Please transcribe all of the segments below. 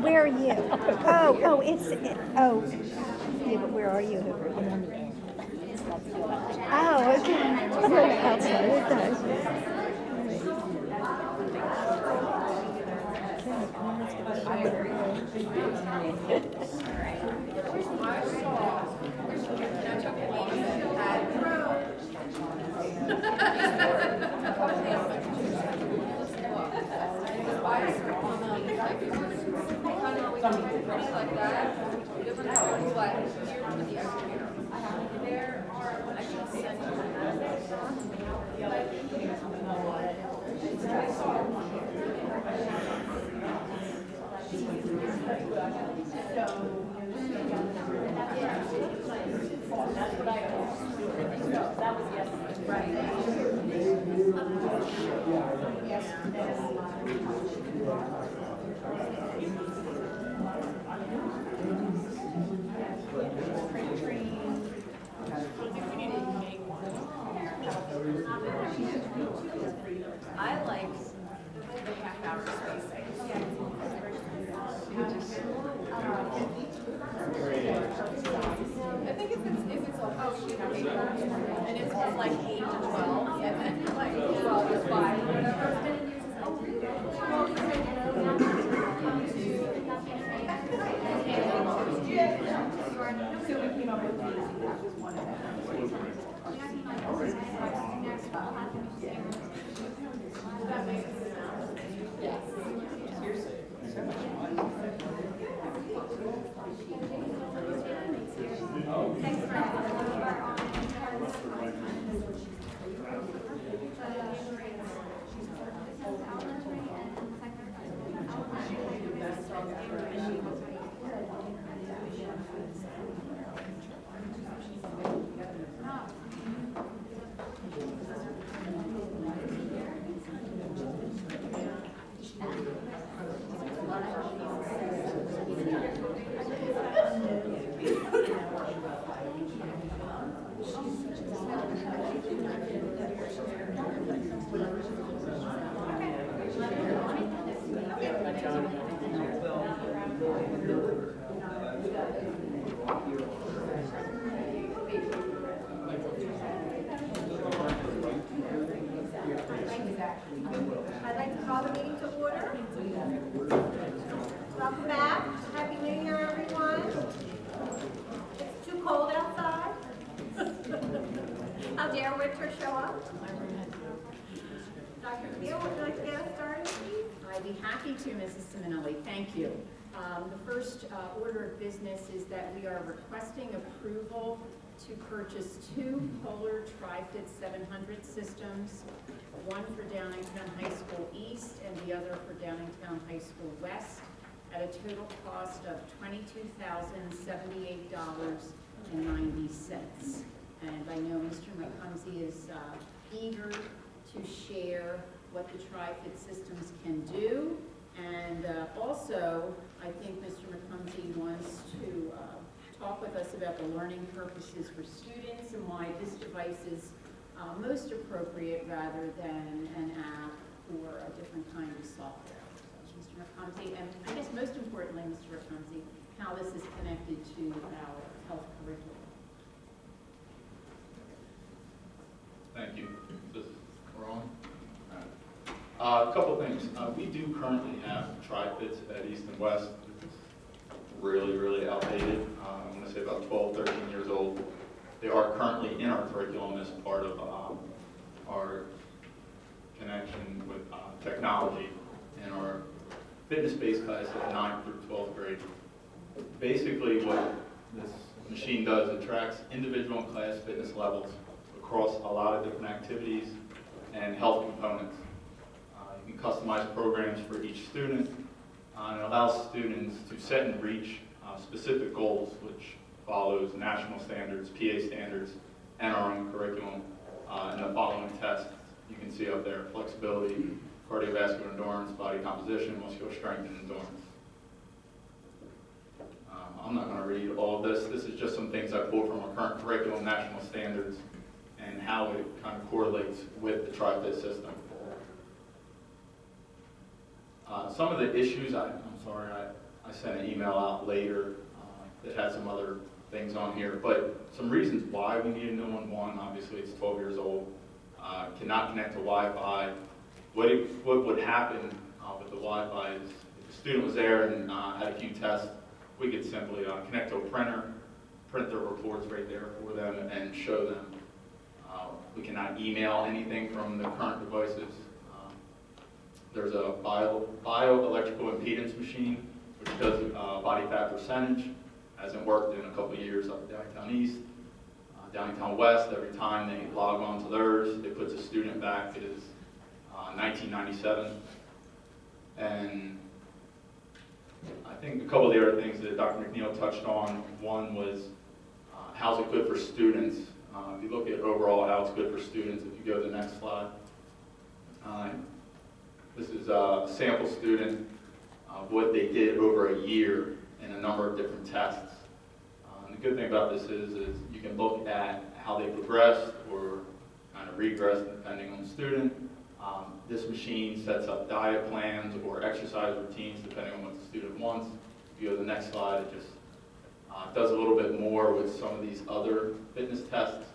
where are you? Oh, oh, yeah, but where are you? I'm on the end. Oh, okay. Outside, okay. Okay, comments I like the half-hour spacing. I think if it's a whole sheet of paper and it's from like 8 to 12 and then like 12 to 5 or whatever. So we came up with these. That was one of them. I'd like to call the meeting to order. Welcome back. Happy New Year, everyone. It's too cold outside. How dare winter show up? Dr. Keel, would you like to get us started, please? I'd be happy to, Mrs. Simonelli. Thank you. The first order of business is that we are requesting approval to purchase 2 Polar Tri-Fit 700 systems, one for Downingtown High School East and the other for Downingtown High School West, at a total cost of $22,078.90. And I know Mr. McCumsey is eager to share what the Tri-Fit systems can do. And also, I think Mr. McCumsey wants to talk with us about the learning purposes for students and why this device is most appropriate rather than an app or a different kind of software. So, Mr. McCumsey, and I guess most importantly, Mr. McCumsey, how this is connected to our health curriculum. Thank you. We're on. A couple things. We do currently have Tri-Fits at East and West. It's really, really outdated. I'm going to say about 12, 13 years old. They are currently in our curriculum as part of our connection with technology in our fitness-based class at 9th through 12th grade. Basically what this machine does, it tracks individual and class fitness levels across a lot of different activities and health components. You can customize programs for each student, and it allows students to set and reach specific goals, which follows national standards, PA standards, and our own curriculum. And the following tests you can see up there: flexibility, cardiovascular endurance, body composition, muscular strength, and endurance. I'm not going to read all of this. This is just some things I pulled from our current curriculum, national standards, and how it kind of correlates with the Tri-Fit system. Some of the issues, I'm sorry, I I sent an email out later that had some other things on here, but some reasons why we need a new one. One, obviously it's 12 years old, cannot connect to Wi-Fi. What would happen with the Wi-Fi is if a student was there and had a few tests, we could simply connect to a printer, print their reports right there for them and show them. We cannot email anything from the current devices. There's a bioelectrical impedance machine, which does body fat percentage. Hasn't worked in a couple of years up downtown east. Downtown west, every time they log on to theirs, it puts a student back as 1997. And I think a couple of the other things that Dr. McNeil touched on, one was how's it good for students? If you look at overall how it's good for students, if you go to the next slide. This is a sample student of what they did over a year in a number of different tests. And the good thing about this is you can look at how they progressed or kind of regressed depending on the student. This machine sets up diet plans or exercise routines depending on what the student wants. If you go to the next slide, it just does a little bit more with some of these other fitness tests.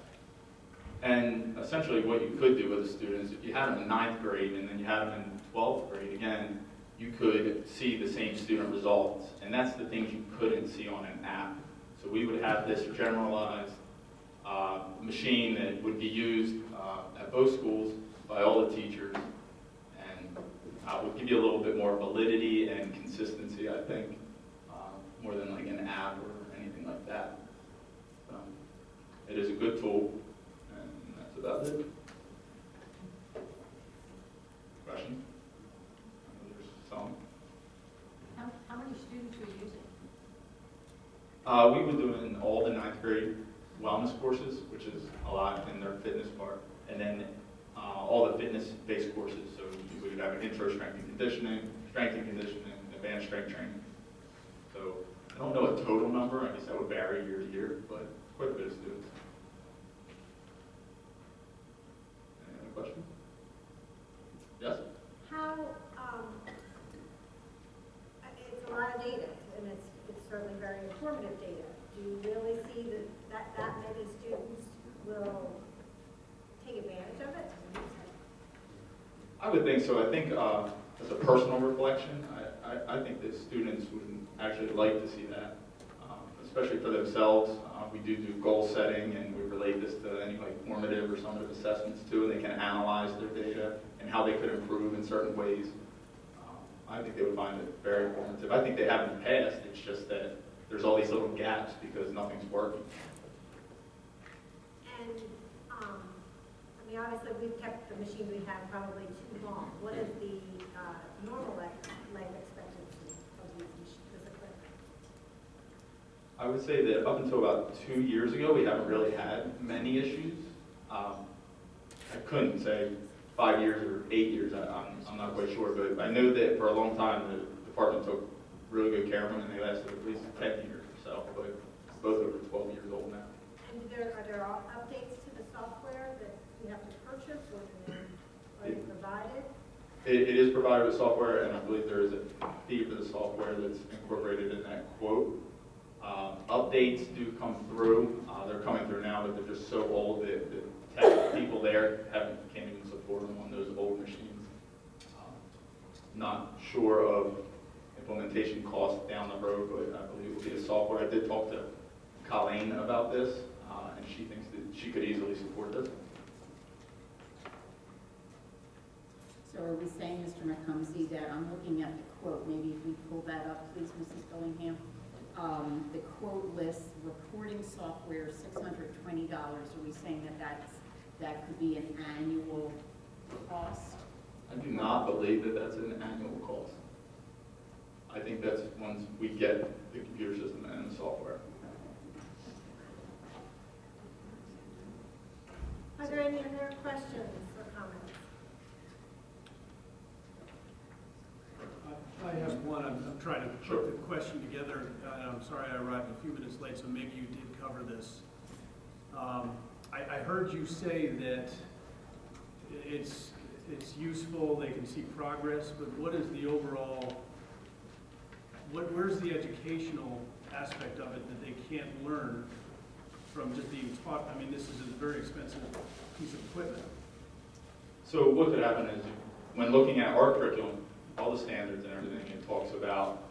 And essentially what you could do with the students, if you had them in 9th grade and then you had them in 12th grade, again, you could see the same student results. And that's the things you couldn't see on an app. So we would have this generalized machine that would be used at both schools by all the teachers, and would give you a little bit more validity and consistency, I think, more than like an app or anything like that. It is a good tool, and that's about it. Question? I know there's some. How many students are using? We were doing all the 9th grade wellness courses, which is a lot in their fitness part, and then all the fitness-based courses. So we would have an intro strength and conditioning, advanced strength training. So I don't know a total number. I guess that would vary year to year, but quite a bit of students. Any other questions? Yes? How, it's a lot of data, and it's certainly very informative data. Do you really see that many students will take advantage of it? I would think so. I think as a personal reflection, I think that students would actually like to see that, especially for themselves. We do goal setting, and we relate this to any like formative or summative assessments too, and they can analyze their data and how they could improve in certain ways. I think they would find it very informative. I think they have in the past. It's just that there's all these little gaps because nothing's working. And, I mean, obviously, we've kept the machine we have probably too long. What is the normal life expectancy of these machines, this equipment? I would say that up until about 2 years ago, we haven't really had many issues. I couldn't say 5 years or 8 years. I'm not quite sure, but I know that for a long time the department took really good care of them, and they lasted at least 10 years or so. But both over 12 years old now. And are there updates to the software that you have to purchase, or are they provided? It is provided with software, and I believe there is a fee for the software that's incorporated in that quote. Updates do come through. They're coming through now, but they're just so old that the tech people there can't even support them on those old machines. Not sure of implementation costs down the road, but I believe it will be a software. I did talk to Colleen about this, and she thinks that she could easily support this. So are we saying, Mr. McCumsey, that I'm looking at the quote, maybe if we pull that up, please, Mrs. Billingham. The quote lists reporting software, $620. Are we saying that could be an annual cost? I do not believe that that's an annual cost. I think that's once we get the computer system and the software. Are there any other questions or comments? I have one. I'm trying to Sure. put the question together. I'm sorry I arrived a few minutes late, so maybe you did cover this. I heard you say that it's useful, they can see progress, but what is the overall where's the educational aspect of it that they can't learn from just being taught? I mean, this is a very expensive piece of equipment. So what could happen is, when looking at our curriculum, all the standards and everything, it talks about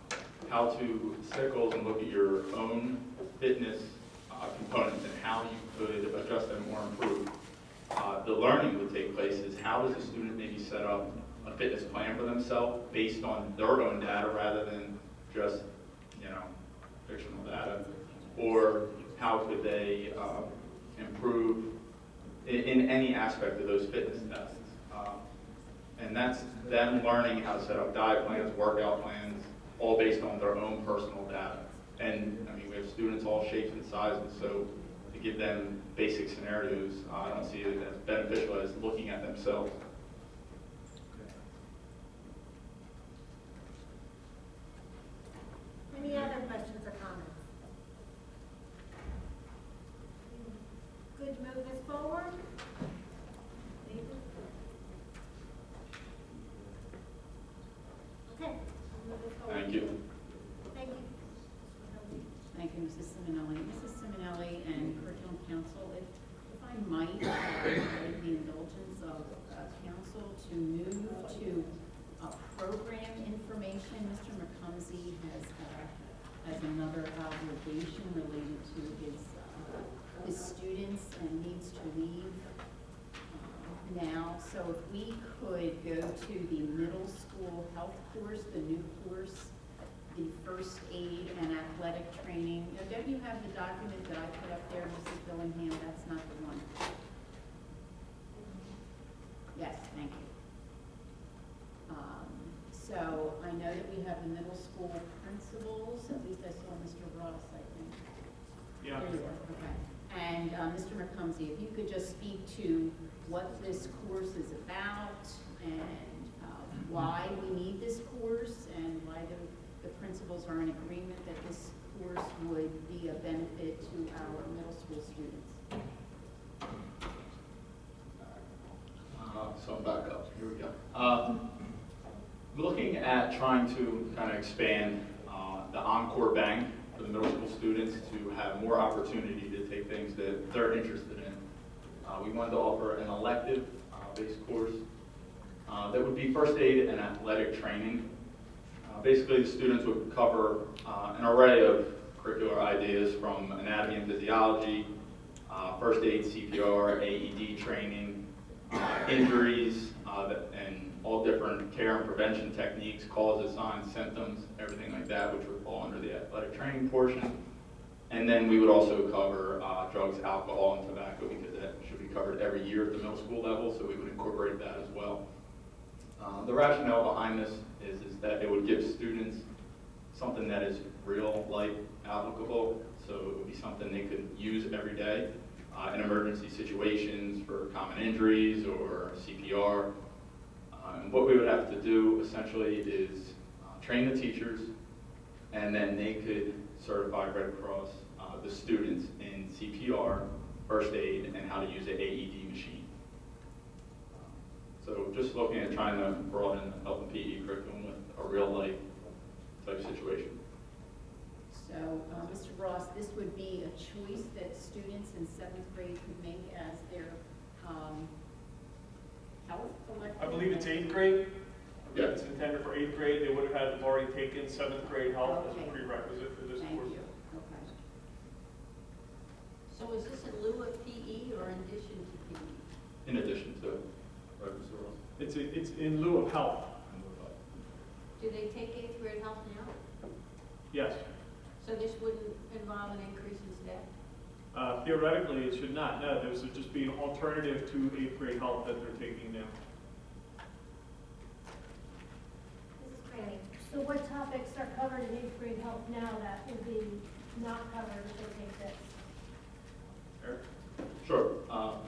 how to set goals and look at your own fitness components and how you could adjust them or improve. The learning would take place is how does a student maybe set up a fitness plan for themselves based on their own data rather than just, fictional data, or how could they improve in any aspect of those fitness tests. And that's them learning how to set up diet plans, workout plans, all based on their own personal data. And I mean, we have students all shapes and sizes, so to give them basic scenarios, I don't see it as beneficial as looking at themselves. Any other questions or comments? Good to move this forward? David? Okay, we'll move this forward. Thank you. Thank you. Thank you, Mrs. Simonelli. Mrs. Simonelli and Curriculum Council, if I might, with the indulgence of council to move to program information. Mr. McCumsey has another obligation related to his students and needs to leave now. So if we could go to the middle school health course, the new course, the first aid and athletic training. Now, don't you have the document that I put up there, Mrs. Billingham? That's not the one. Yes, thank you. So I know that we have the middle school principals, at least I saw Mr. Ross, I think. Yeah. There you are, okay. And Mr. McCumsey, if you could just speak to what this course is about and why we need this course and why the principals are in agreement that this course would be a benefit to our middle school students. So I'm back up. Here we go. Looking at trying to kind of expand the Encore Bank for the middle school students to have more opportunity to take things that they're interested in. We wanted to offer an elective based course that would be first aid and athletic training. Basically, the students would cover an array of curricular ideas from anatomy and physiology, first aid, CPR, AED training, injuries, and all different care and prevention techniques, causes, signs, symptoms, everything like that, which would fall under the athletic training portion. And then we would also cover drugs, alcohol, and tobacco, because that should be covered every year at the middle school level, so we would incorporate that as well. The rationale behind this is that it would give students something that is real life applicable, so it would be something they could use every day in emergency situations for common injuries or CPR. And what we would have to do essentially is train the teachers, and then they could certify Red Cross the students in CPR, first aid, and how to use an AED machine. So just looking at trying to broaden the health and PE curriculum with a real life type situation. So, Mr. Ross, this would be a choice that students in 7th grade could make as their health elective? I believe it's 8th grade. Yeah. It's intended for 8th grade. They would have had already taken 7th grade health as Okay. a prerequisite for this Thank course. you. Okay. So is this in lieu of PE or in addition to PE? In addition to, right, Mr. Ross? It's in lieu of health, Do they take 8th grade health now? yes. So this wouldn't involve an increase in staff? Theoretically, it should not. No, this would just be an alternative to 8th grade health that they're taking now. Mrs. Cranny? So what topics are covered in 8th grade health now that would be not covered if they take this? Eric? Sure.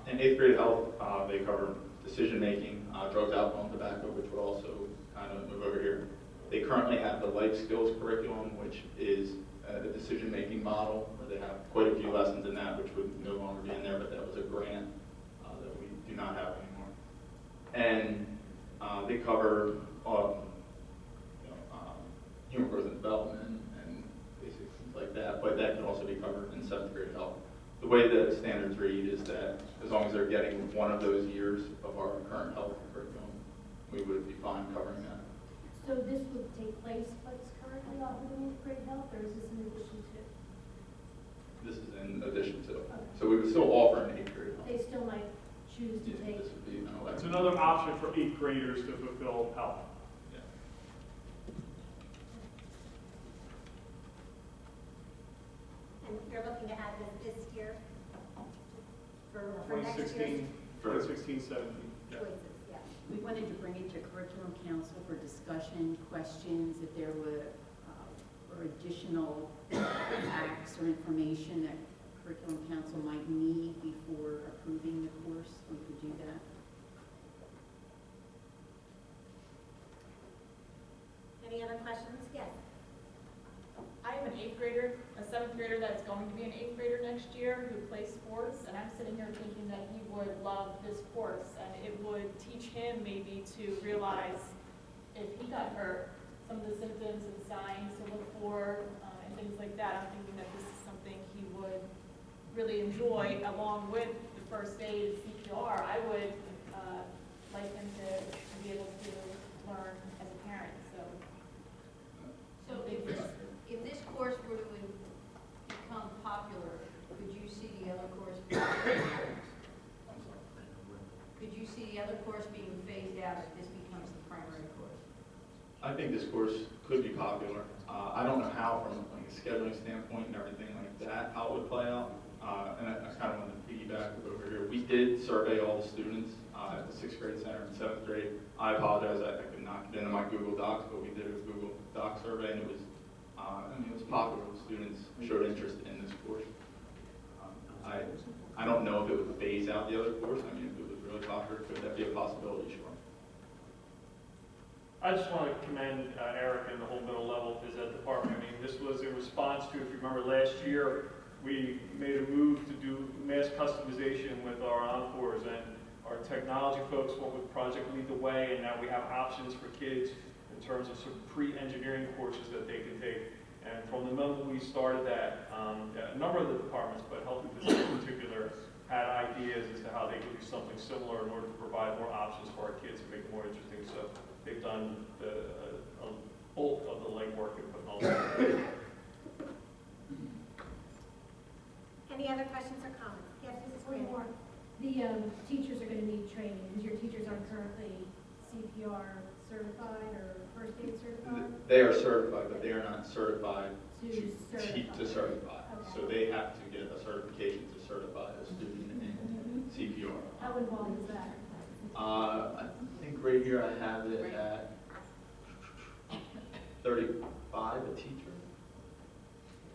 In 8th grade health, they cover decision-making, drugs, alcohol, and tobacco, which would also kind of move over here. They currently have the life skills curriculum, which is a decision-making model, where they have quite a few lessons in that, which would no longer be in there, but that was a grant that we do not have anymore. And they cover human growth and development, the way the standards read is that as long as they're getting one of those years of our current health curriculum, we would be fine covering that. So this would take place what's currently offered in eighth grade health, or is this in addition to? This is in addition to, so we would still offer an 8th grade health. They still might choose to Yeah, take. this would be an It's elective. another option for 8th graders to fulfill health. Yeah. And you're looking to add this year for next year's 2016, 17. Yeah. choices, yeah. We wanted to bring it to curriculum council for discussion, questions, if there were, or additional facts or information that curriculum council might need before approving the course, we could do that. Any other questions? Yes. I am an 8th grader, a 7th grader that's going to be an 8th grader next year who plays sports, and I'm sitting here thinking that he would love this course, and it would teach him maybe to realize if he got hurt, some of the symptoms and signs to look for, and things like that. I'm thinking that this is something he would really enjoy, along with the first aid CPR. I would like him to be able to learn as a parent, so. So if this course were to become popular, could you see the other course? Could you see the other course being phased out if this becomes the primary course? I think this course could be popular. I don't know how from like a scheduling standpoint and everything like that, how it would play out. And I kind of want to piggyback over here. We did survey all the students at the 6th grade center and 7th grade. I apologize, I could not get into my Google Docs, but we did a Google Doc survey, and it was, it was popular. The students showed interest in this course. I don't know if it would phase out the other course. I mean, if it was really popular, could that be a possibility? Sure. I just want to commend Eric and the whole middle level phys ed department. I mean, this was in response to, if you remember last year, we made a move to do mass customization with our encores, and our technology folks went with Project Lead the Way, and now we have options for kids in terms of some pre-engineering courses that they can take. And from the moment we started that, a number of the departments, but Health and Physics in particular, had ideas as to how they could do something similar in order to provide more options for our kids and make it more interesting. So they've done a bulk of the legwork and putting all that. Any other questions or comments? Yes, Mrs. One Green. more. The teachers are gonna need training, because your teachers aren't currently CPR certified or first aid certified? They are certified, but they are not certified To certify. Okay. So they have to get a certification to certify a student in CPR. How involved is that? I think right here I have it at 35 a teacher.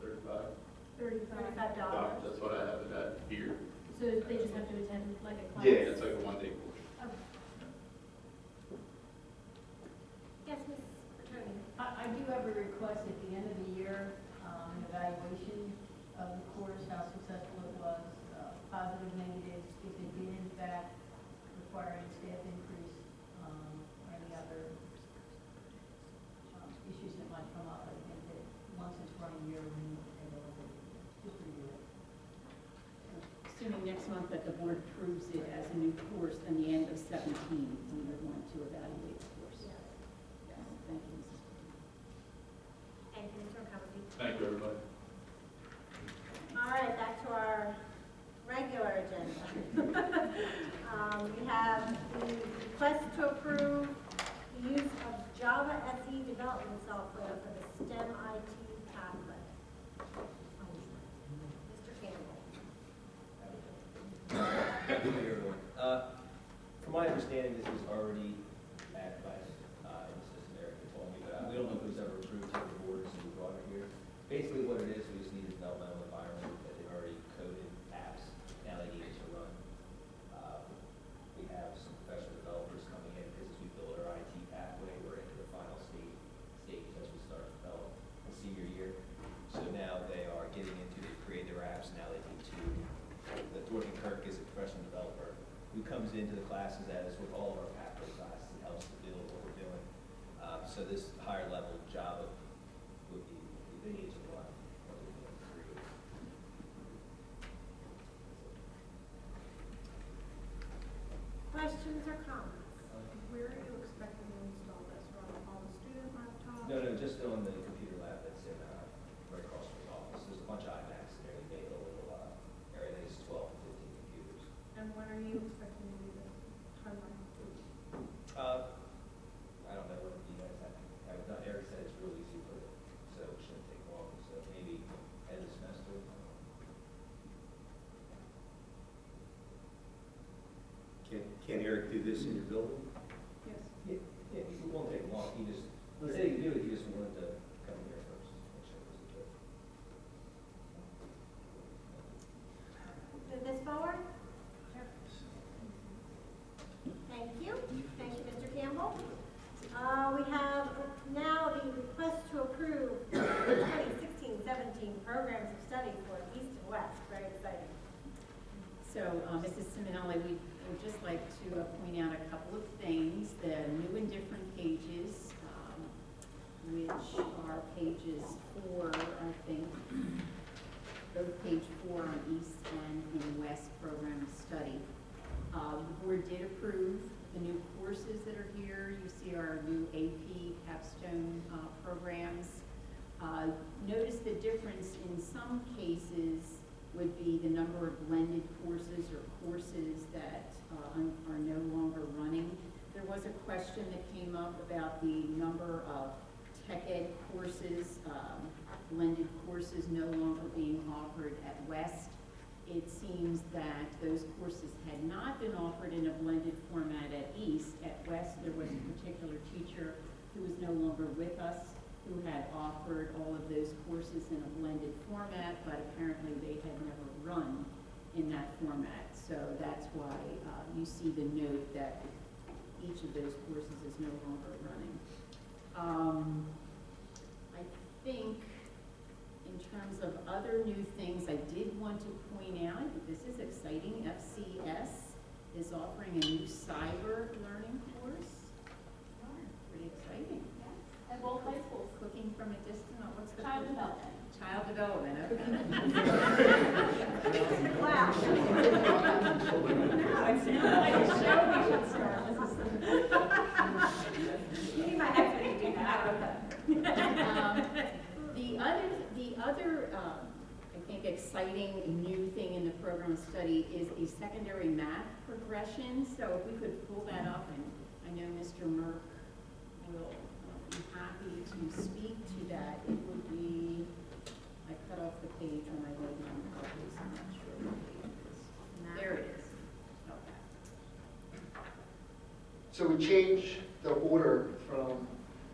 35. $35. $35. That's what I have it at here. So they just have to attend like a class? Yeah, it's like a one-day course. Okay. Yes, Ms. Attorney. I do have a request at the end of the year, an evaluation of the course, how successful it was, positive, negatives, if it did in fact require any staff increase, or any other issues that might come up. I think that once it's run a year, we need to take a look at it, just review it. Assuming next month that the board approves it as a new course, then the end of 17, we would want to evaluate the course. Yes, thank you, Mrs. And Mr. McConkey. Thank you, everybody. All right, back to our regular agenda. We have the request to approve the use of Java SE development software for the STEM IT pathway. Mr. Campbell. Good evening, everyone. From my understanding, this is already at class, and Assistant Erica told me, but we don't know if it was ever approved to the board, so we brought it here. Basically, what it is, we just need a developmental environment that they already coded apps, now they need it to run. We have some professional developers coming in, because as we build our IT pathway, we're into the final stage as we start to develop the senior year. So now they are getting into, they create their apps, now they need to, the Thornton Kirk is a professional developer who comes into the classes as with all of our pathway classes and helps to build what we're doing. So this higher level Java would be, they need to run what we're doing. questions or comments? Where are you expecting to install this, or on all the student laptops? No, just on the computer lab that's in, right across from the office. There's a bunch of iMacs in there. We made a little, area, I think it's 12 to 15 computers. And when are you expecting to do this timeline? I don't know what you guys have it done. Eric said it's real easy to put it, so it shouldn't take long. So maybe end of the semester. Can Eric do this in your building? Yes. Yeah, it won't take long. He just, let's say he can do it, he just wanted to come here first. Make sure it was good. Move this forward? Thank you. Thank you, Mr. Campbell. We have now the request to approve the 2016-17 programs of study for East and West. Very exciting. So, Mrs. Simonelli, we would just like to point out a couple of things. The new and different pages, which are pages 4, I think, both page 4 on East and in West program of study. The board did approve the new courses that are here. You see our new AP capstone programs. Notice the difference in some cases would be the number of blended courses or courses that are no longer running. There was a question that came up about the number of tech ed courses, blended courses no longer being offered at West. It seems that those courses had not been offered in a blended format at East. At West, there was a particular teacher who was no longer with us who had offered all of those courses in a blended format, but apparently they had never run in that format. So that's why you see the note that each of those courses is no longer running. I think in terms of other new things, I did want to point out that this is exciting. FCS is offering a new cyber learning course. Pretty exciting. At both high schools. Cooking from a distance, what's the Child course? development. Child development, okay. Wow. Like a show we should start. You might have to do that. The other, I think, exciting new thing in the program study is a secondary math progression. So if we could pull that up, and I know Mr. Merck will be happy to speak to that. It would be, I cut off the page when I wrote down the copies. I'm not sure what page it is. There it is. Okay. So we changed the order from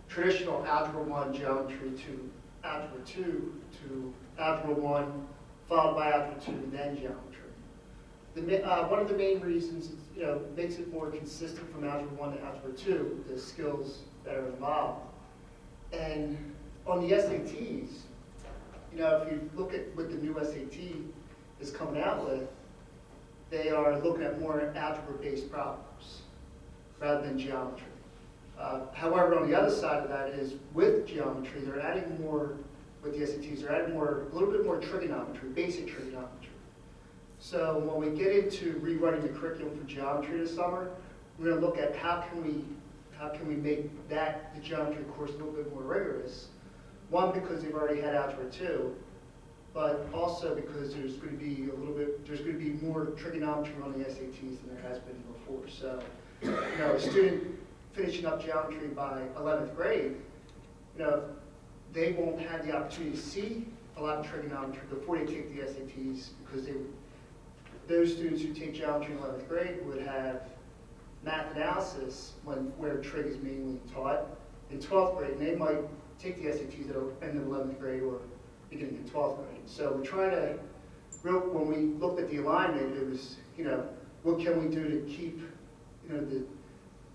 traditional Algebra 1 geometry to Algebra 2 to Algebra 1 followed by Algebra 2 then geometry. One of the main reasons makes it more consistent from Algebra 1 to Algebra 2, the skills that are involved. And on the SATs, if you look at what the new SAT is coming out with, they are looking at more algebra-based problems rather than geometry. However, on the other side of that is with geometry, they're adding more, with the SATs, they're adding more, a little bit more trigonometry, basic trigonometry. So when we get into rewriting the curriculum for geometry this summer, we're going to look at how can we make that, the geometry course, a little bit more rigorous. One, because they've already had Algebra 2, but also because there's going to be more trigonometry on the SATs than there has been before. So, a student finishing up geometry by 11th grade, they won't have the opportunity to see a lot of trigonometry before they take the SATs, because those students who take geometry in 11th grade would have math analysis where trig is mainly taught in 12th grade, and they might take the SATs at the end of 11th grade or beginning of 12th grade. So we're trying to, when we looked at the alignment, it was, what can we do to keep,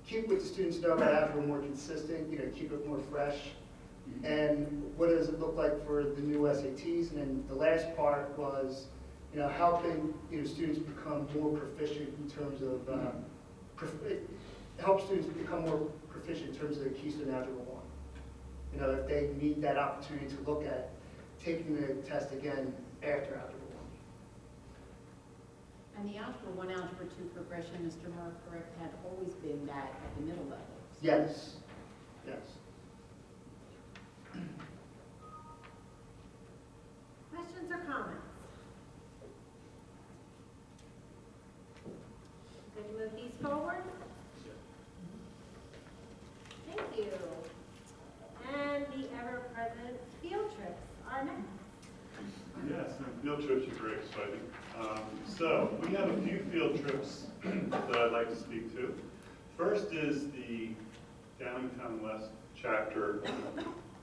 keep what the students know about algebra more consistent, keep it more fresh, and what does it look like for the new SATs? And then the last part was, helping students become more proficient in terms of help students become more proficient in terms of the Keystone Algebra 1. If they need that opportunity to look at taking the test again after Algebra 1. And the Algebra 1, Algebra 2 progression, Mr. Murr, correct, had always been that at the middle level. Yes, yes. Questions or comments? Good to move these forward? Thank you. And the ever-present field trips are next. Yes, and field trips are very exciting. So we have a few field trips that I'd like to speak to. First is the Downingtown West chapter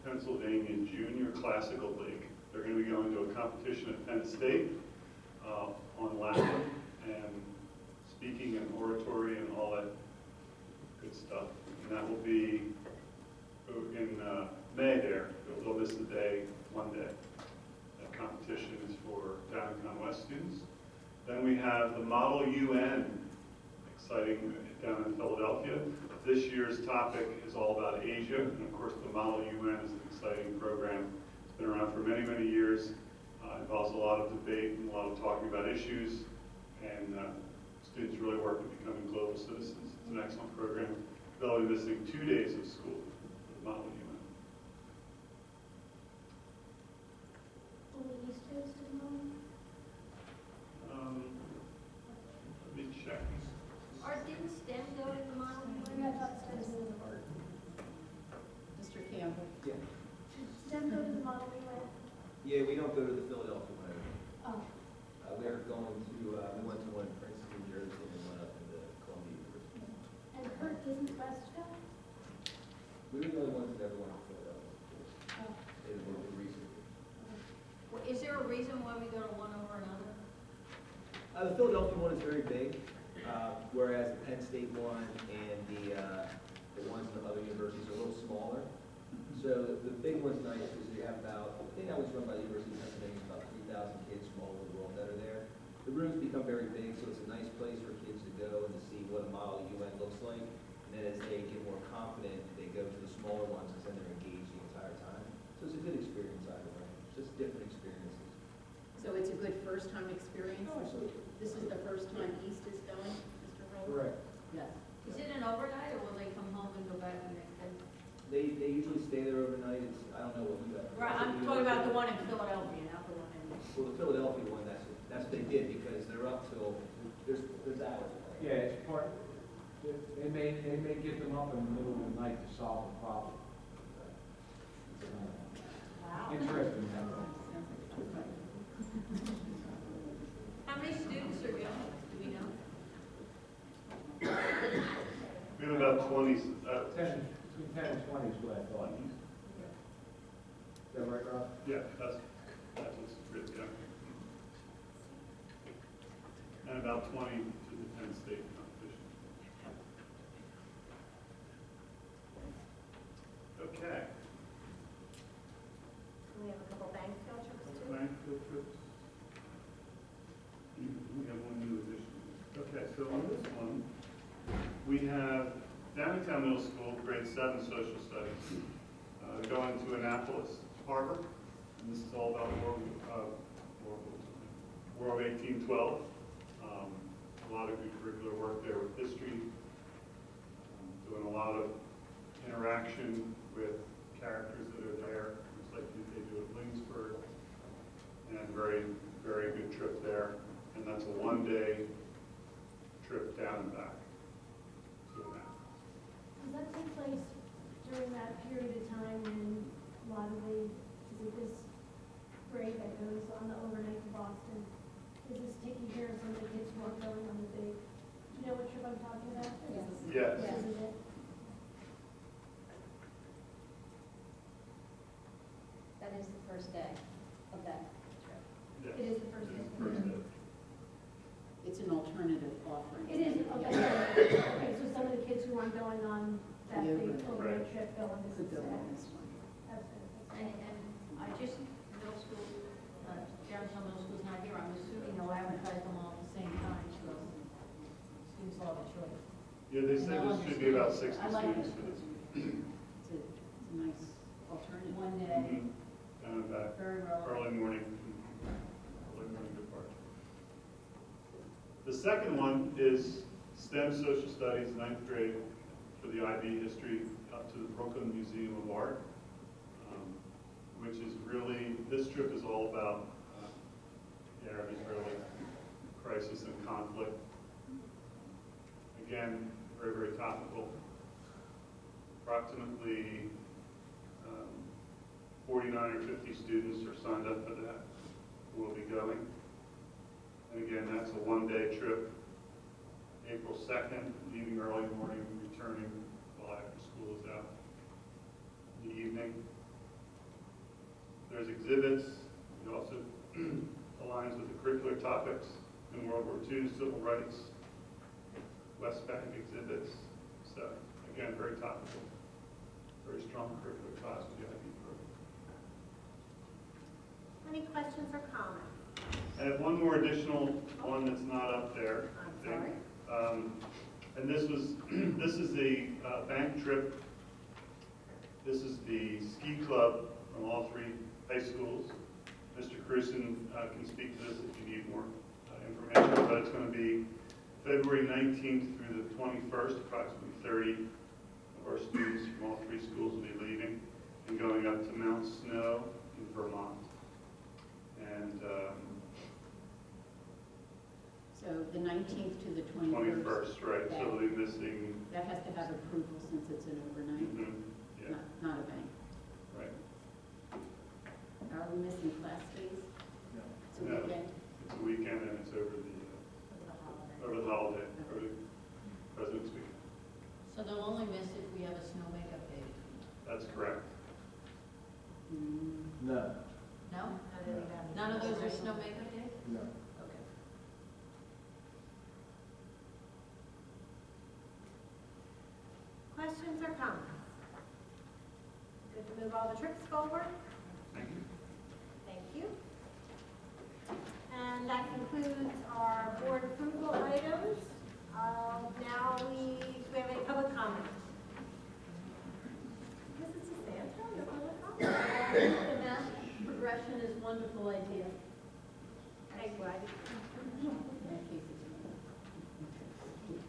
Pennsylvania Junior Classical League. They're going to be going to a competition at Penn State on Latin and speaking and oratory and all that good stuff. And that will be in May there. They'll miss the day, one day. That competition is for Downingtown West students. Then we have the Model UN, exciting, down in Philadelphia. This year's topic is all about Asia, and of course the Model UN is an exciting program. It's been around for many, many years. Involves a lot of debate and a lot of talking about issues, and students really work at becoming global citizens. It's an excellent program. They'll be missing 2 days of school for the Model UN. Only East Coast at the moment? Let me check. Or didn't STEM go to the model? Yeah, I thought STEM was in the word. Mr. Campbell? Yeah. STEM go to the model anyway? Yeah, we don't go to the Philadelphia one. Oh, We're going to, we went to one in Princeton, New Jersey, and then went up into Columbia University. and Kurt doesn't West go? We were the only ones that ever went to Philadelphia. Oh. They did more research. Well, is there a reason why we go to one over another? The Philadelphia one is very big, whereas the Penn State one and the ones in the other universities are a little smaller. So the big one's nice because you have about, I think that was run by the University of Pennsylvania, about 3,000 kids from all over the world that are there. The rooms become very big, so it's a nice place for kids to go and to see what a model UN looks like. And then as they get more confident, they go to the smaller ones because then they're engaged the entire time. So it's a good experience either way, just different experiences. So it's a good first-time experience? This is the first time East is going, Mr. Rowland? Correct. Yes. Is it an overnight, or will they come home and go back the next day? They usually stay there overnight. It's, I don't know what you got. Right, I'm talking about the one in Philadelphia, not the one in. Well, the Philadelphia one, that's what they did because they're up till, there's hours. Yeah, it's part, they may get them up in the middle of the night to solve a problem. Wow. Interesting, that. How many students are going, do we know? We have about 20, 10, between 10 and 20 is what I thought. Is that right, Rob? yeah, that's what's written down. And about 20 to the Penn State competition. Okay. We have a couple bank field trips too. Bank field trips. We have one new addition. Okay, so on this one, we have Downingtown Middle School, grade 7 social studies. They're going to Annapolis Harbor, and this is all about War of 1812. A lot of good curricular work there with history, doing a lot of interaction with characters that are there, just like they do at Williamsburg, and very, very good trip there. And that's a one-day trip down and back to Annapolis. Does that take place during that period of time when a lot of is it this grade that goes on the overnight to Boston? Is this taking care of some of the kids who are going on the big, do you know what trip I'm talking about? Yes. This is it? That is the first day of that trip. Yes. It is the first day. First day. It's an alternative offering. It is, okay, okay, so some of the kids who aren't going on that Yeah, big right. overnight trip go on this Could go instead. on this one. That's it. And I just, middle school, Downtown Middle School's not here, I'm assuming they'll advertise them all at the same time, so students will have a choice. Yeah, they said this should be about 60 I like students it. for this. It's a nice alternative. One day, Down and back, very early. early morning departure. The second one is STEM Social Studies, 9th grade, for the IB history up to the Brooklyn Museum of Art, which is really, this trip is all about the Arab-Israeli crisis and conflict. Again, very, very topical. Approximately 49 or 50 students are signed up for that, who will be going. And again, that's a one-day trip, April 2nd, leaving early morning, returning while after school is out in the evening. There's exhibits. It also aligns with the curricular topics in World War II, civil rights, West Bank exhibits. So again, very topical, very strong curricular class with the IB program. Any questions or comments? I have one more additional one that's not up there. I'm sorry. And this is the bank trip. This is the ski club from all three high schools. Mr. Cruson can speak to this if you need more information, but it's going to be February 19th through the 21st. Approximately 30 of our students from all three schools will be leaving and going up to Mount Snow in Vermont. And So the 19th to the 21st. 21st, right, so they'll be missing. That has to have approval since it's an overnight, Yeah, not a bank. right. Are we missing class days? It's a No. weekend? It's a weekend and it's over the holiday, over the President's Week. So they'll only miss if we have a snow makeup day. That's correct. No. No? None of those are snow makeup days? No. Okay. Questions or comments? Good to move all the trips forward? Thank you. Thank you. And that concludes our board approval items. Now do we have any public comment? Mrs. DeSanto, your public comment? The mass progression is a wonderful idea. Thank you, Ivy. In that case, it's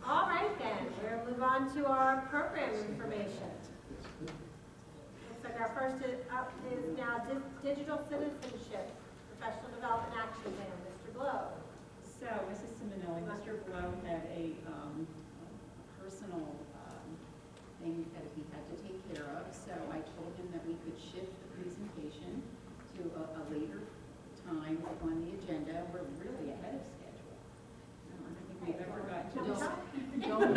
All right then, we'll move on to our program information. Looks like our first up is now Digital Citizenship, Professional Development Action Plan, Mr. Blow. So, Mrs. Simonelli, Mr. Blow had a personal thing that he had to take care of, so I told him that we could shift the presentation to a later time on the agenda. We're really ahead of schedule. I don't think we've ever gotten to this. Okay.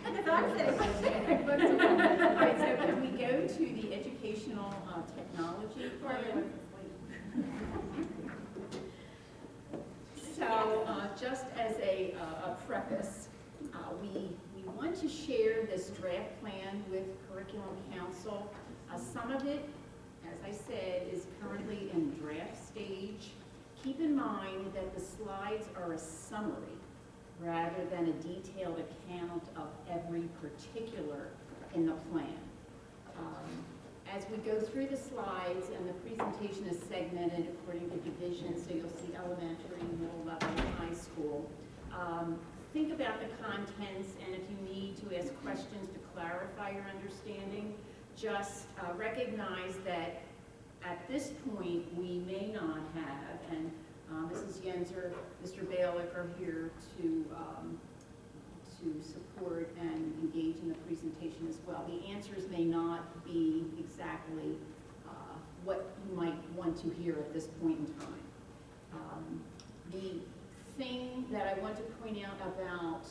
That's what I'm saying. All right, so can we go to the educational technology plan? So, just as a preface, we want to share this draft plan with Curriculum Council. Some of it, as I said, is currently in draft stage. Keep in mind that the slides are a summary rather than a detailed account of every particular in the plan. As we go through the slides, and the presentation is segmented according to division, so you'll see elementary, middle level, and high school. Think about the contents, and if you need to ask questions to clarify your understanding, just recognize that at this point, we may not have, and Mrs. Yenzer, Mr. Balick are here to support and engage in the presentation as well. The answers may not be exactly what you might want to hear at this point in time. The thing that I want to point out about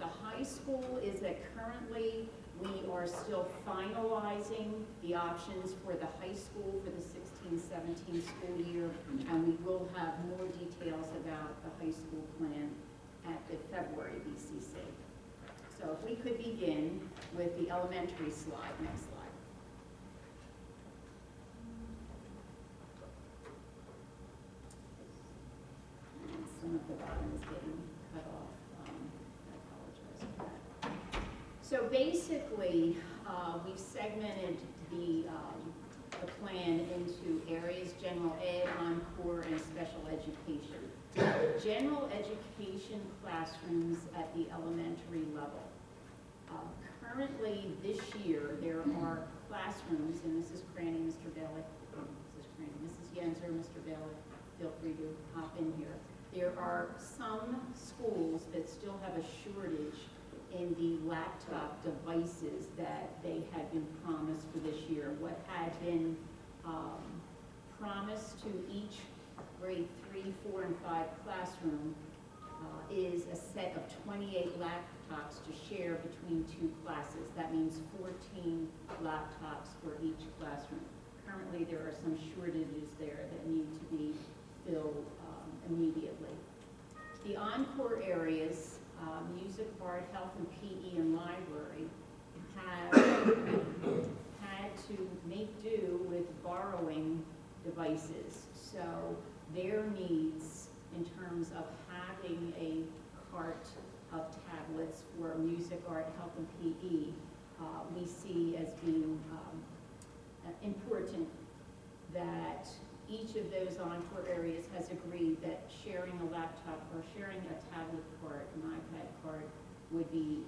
the high school is that currently we are still finalizing the options for the high school for the 16-17 school year, and we will have more details about the high school plan at the February BCC. So if we could begin with the elementary slide, next slide. And some of the bottom is getting cut off. I apologize for that. So basically, we've segmented the the plan into areas, general ed, encore, and special education. General education classrooms at the elementary level. Currently, this year, there are classrooms, and Mrs. Cranny, Mr. Bailey, Mrs. Cranny, Mrs. Yenser, Mr. Bailey, feel free to hop in here. There are some schools that still have a shortage in the laptop devices that they had been promised for this year. What had been promised to each grade 3, 4, and 5 classroom is a set of 28 laptops to share between 2 classes. That means 14 laptops for each classroom. Currently, there are some shortages there that need to be filled immediately. The encore areas, music, art, health, and PE, and library, have had to make do with borrowing devices. So their needs in terms of having a cart of tablets for music, art, health, and PE, we see as being important that each of those encore areas has agreed that sharing a laptop or sharing a tablet cart, an iPad cart, would be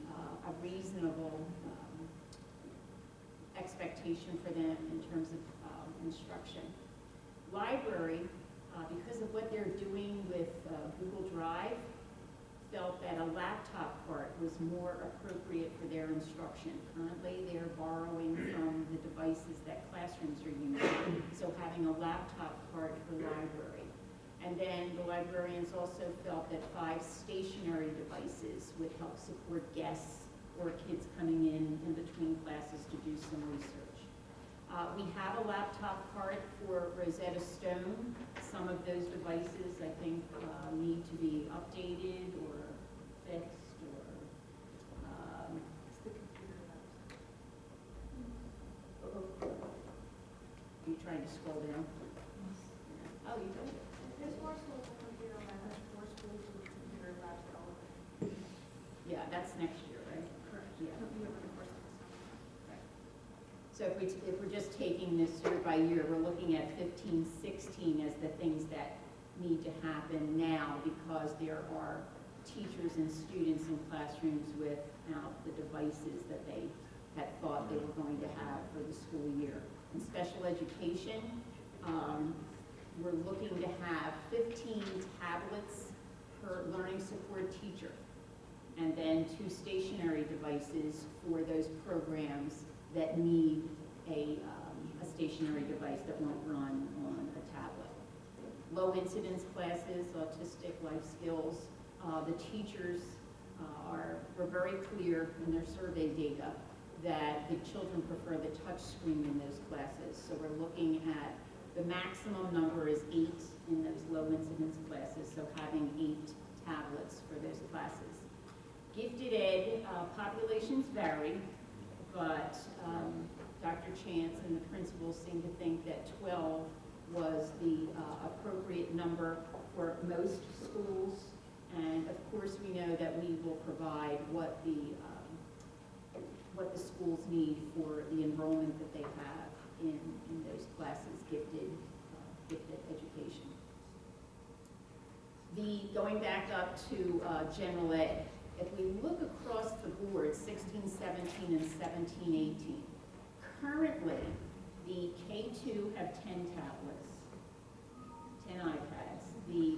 a reasonable expectation for them in terms of instruction. Library, because of what they're doing with Google Drive, felt that a laptop cart was more appropriate for their instruction. Currently, they're borrowing from the devices that classrooms are using, so having a laptop cart for library. And then the librarians also felt that 5 stationary devices would help support guests or kids coming in between classes to do some research. We have a laptop cart for Rosetta Stone. Some of those devices, I think, need to be updated or fixed or, It's the computer laptop. are you trying to scroll down? Oh, you don't? There's 4 schools with computer labs, 4 schools with computer labs at all. Yeah, that's next year, right? Correct. Yeah. Over the course of the summer. So if we're just taking this year by year, we're looking at 15, 16 as the things that need to happen now because there are teachers and students in classrooms without the devices that they had thought they were going to have for the school year. In special education, we're looking to have 15 tablets per learning support teacher, and then 2 stationary devices for those programs that need a stationary device that won't run on a tablet. Low incidence classes, autistic, life skills, the teachers were very clear in their survey data that the children prefer the touch screen in those classes. So we're looking at the maximum number is 8 in those low incidence classes, so having 8 tablets for those classes. Gifted ed, populations vary, but Dr. Chance and the principals seem to think that 12 was the appropriate number for most schools. And of course, we know that we will provide what the schools need for the enrollment that they have in those classes, gifted education. Going back up to general ed, if we look across the board, 16, 17, and 17, 18, currently the K2 have 10 tablets, 10 iPads. The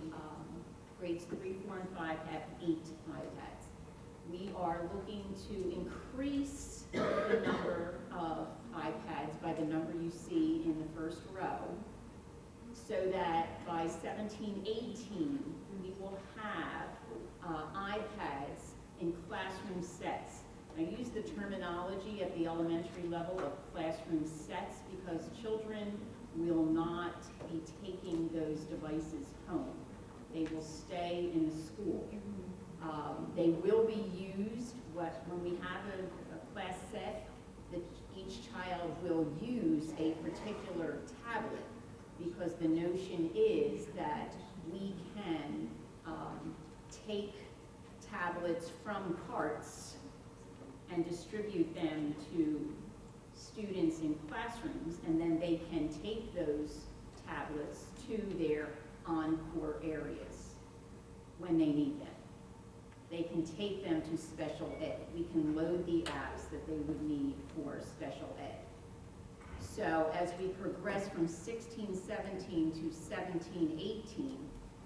grades 3, 4, and 5 have 8 iPads. We are looking to increase the number of iPads by the number you see in the first row, so that by 17, 18, we will have iPads in classroom sets. I use the terminology at the elementary level of classroom sets because children will not be taking those devices home. They will stay in the school. They will be used, when we have a class set, that each child will use a particular tablet because the notion is that we can take tablets from carts and distribute them to students in classrooms, and then they can take those tablets to their encore areas when they need them. They can take them to special ed. We can load the apps that they would need for special ed. So as we progress from 16-17 to 17-18,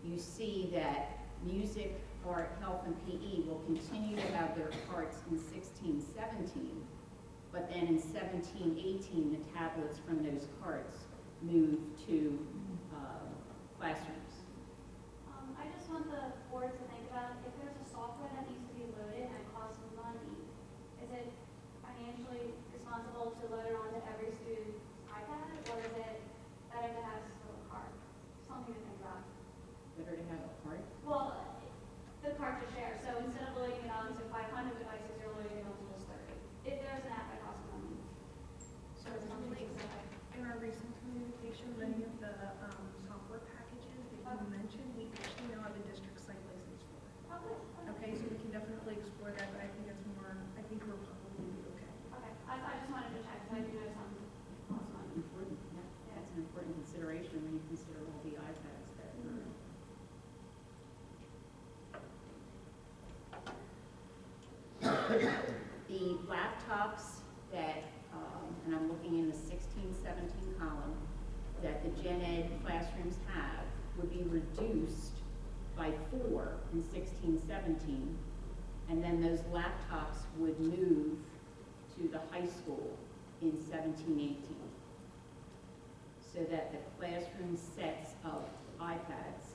you see that music, art, health, and PE will continue to have their parts in 16-17, but then in 17-18, the tablets from those carts move to classrooms. I just want the board to think about if there's a software that needs to be loaded and costs money, is it financially responsible to load it onto every student's iPad, or is it better to have a card? Something to think about. Better to have a cart? Well, the card to share, so instead of loading it onto 500 devices, you're loading it onto just 30. If there's an app that costs money. So it's something to consider. In our recent communication, many of the software packages that you mentioned, we actually now have a district site license for. Okay. Okay, so we can definitely explore that, but I think it's more, I think we'll probably be okay. Okay, I just wanted to check, because I do know some cost money. Important, yeah. That's an important consideration when you consider all the iPads that are. The laptops that, and I'm looking in the 16-17 column, that the gen ed classrooms have would be reduced by 4 in 16-17, and then those laptops would move to the high school in 17-18. So that the classroom sets of iPads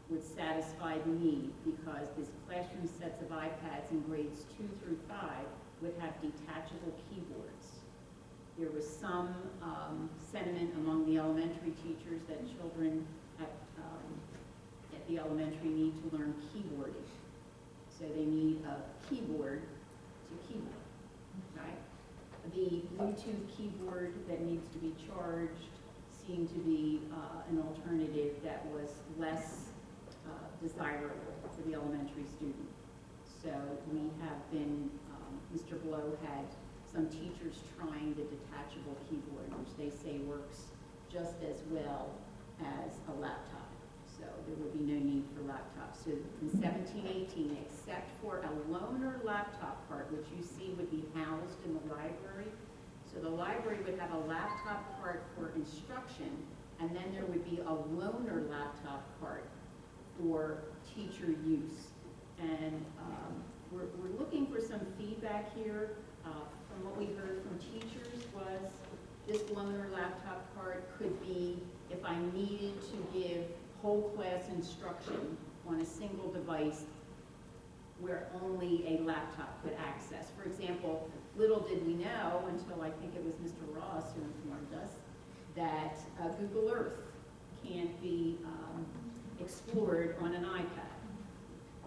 would satisfy the need, because this classroom sets of iPads in grades 2 through 5 would have detachable keyboards. There was some sentiment among the elementary teachers that children at the elementary need to learn keyboarding. So they need a keyboard to keyboard, right? The Bluetooth keyboard that needs to be charged seemed to be an alternative that was less desirable for the elementary student. So we have been, Mr. Blow had some teachers trying the detachable keyboard, which they say works just as well as a laptop. So there will be no need for laptops. So in 17-18, except for a loaner laptop cart, which you see would be housed in the library. So the library would have a laptop cart for instruction, and then there would be a loaner laptop cart for teacher use. And we're looking for some feedback here. From what we heard from teachers was this loaner laptop cart could be if I needed to give whole class instruction on a single device where only a laptop could access. For example, little did we know, until I think it was Mr. Ross who informed us, that Google Earth can't be explored on an iPad.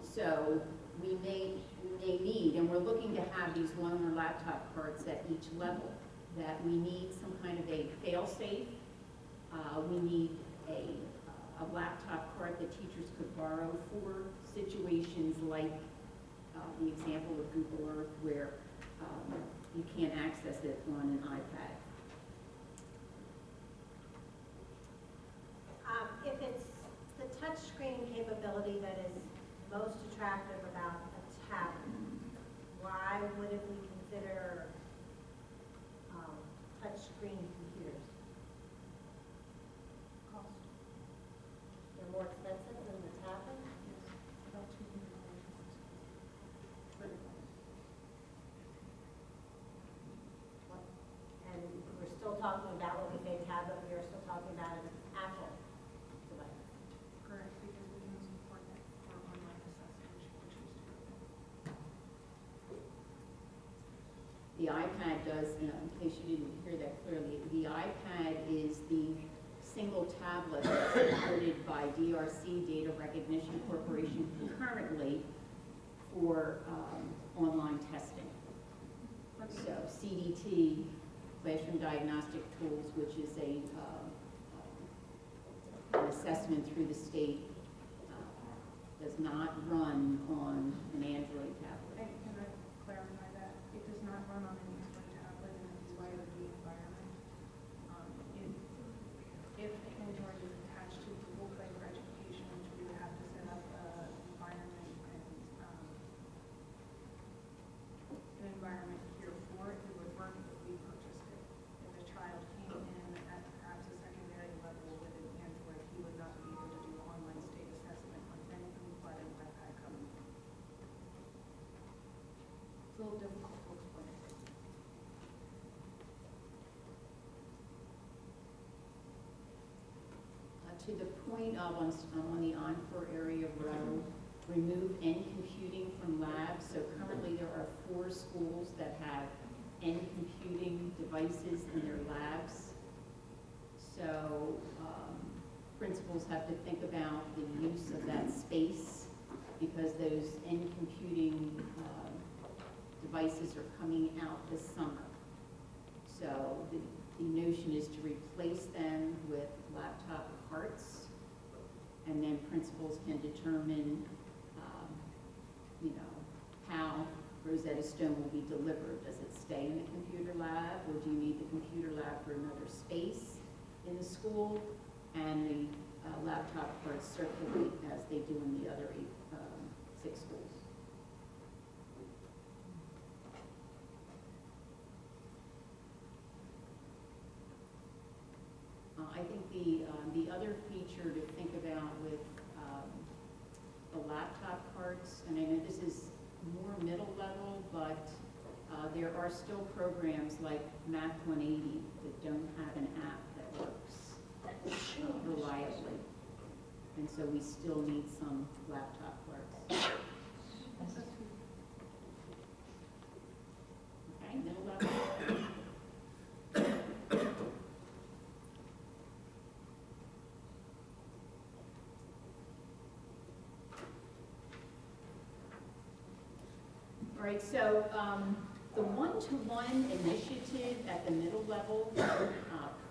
So we may need, and we're looking to have these loaner laptop carts at each level, that we need some kind of a fail-safe. We need a laptop cart that teachers could borrow for situations like the example of Google Earth, where you can't access it on an iPad. If it's the touchscreen capability that is most attractive about a tablet, why wouldn't we consider touchscreen computers? Cost. They're more expensive than the tablet? About $200. And we're still talking about, when we say tablet, we are still talking about an Apple device. Correct, because we can support that for online assessment, which is The iPad does, in case you didn't hear that clearly, the iPad is the single tablet supported by DRC, Data Recognition Corporation, currently for online testing. So CDT, Classroom Diagnostic Tools, which is an assessment through the state, does not run on an Android tablet. Can I clarify that? It does not run on an Android tablet, and it's to the point of on the Encore area row, remove end computing from labs. So currently there are 4 schools that have end computing devices in their labs. So principals have to think about the use of that space because those end computing devices are coming out this summer. So the notion is to replace them with laptop carts, and then principals can determine, how Rosetta Stone will be delivered. Does it stay in the computer lab, or do you need the computer lab for another space in the school? And the laptop carts circulate as they do in the other 6 schools. I think the other feature to think about with the laptop carts, and I know this is more middle level, but there are still programs like Math 180 that don't have an app that works reliably. And so we still need some laptop carts. Okay, middle level. All right, so the one-to-one initiative at the middle level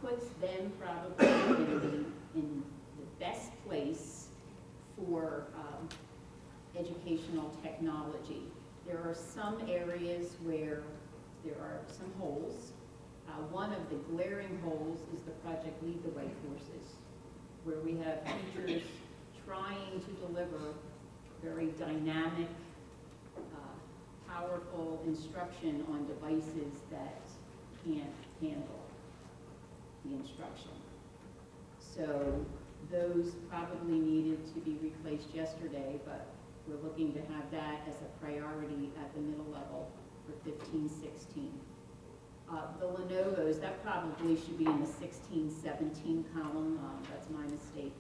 puts them probably in the best place for educational technology. There are some areas where there are some holes. One of the glaring holes is the Project Lead the Way courses, where we have teachers trying to deliver very dynamic, powerful instruction on devices that can't handle the instruction. So those probably needed to be replaced yesterday, but we're looking to have that as a priority at the middle level for 15-16. The Lenovo's, that probably should be in the 16-17 column. That's my mistake.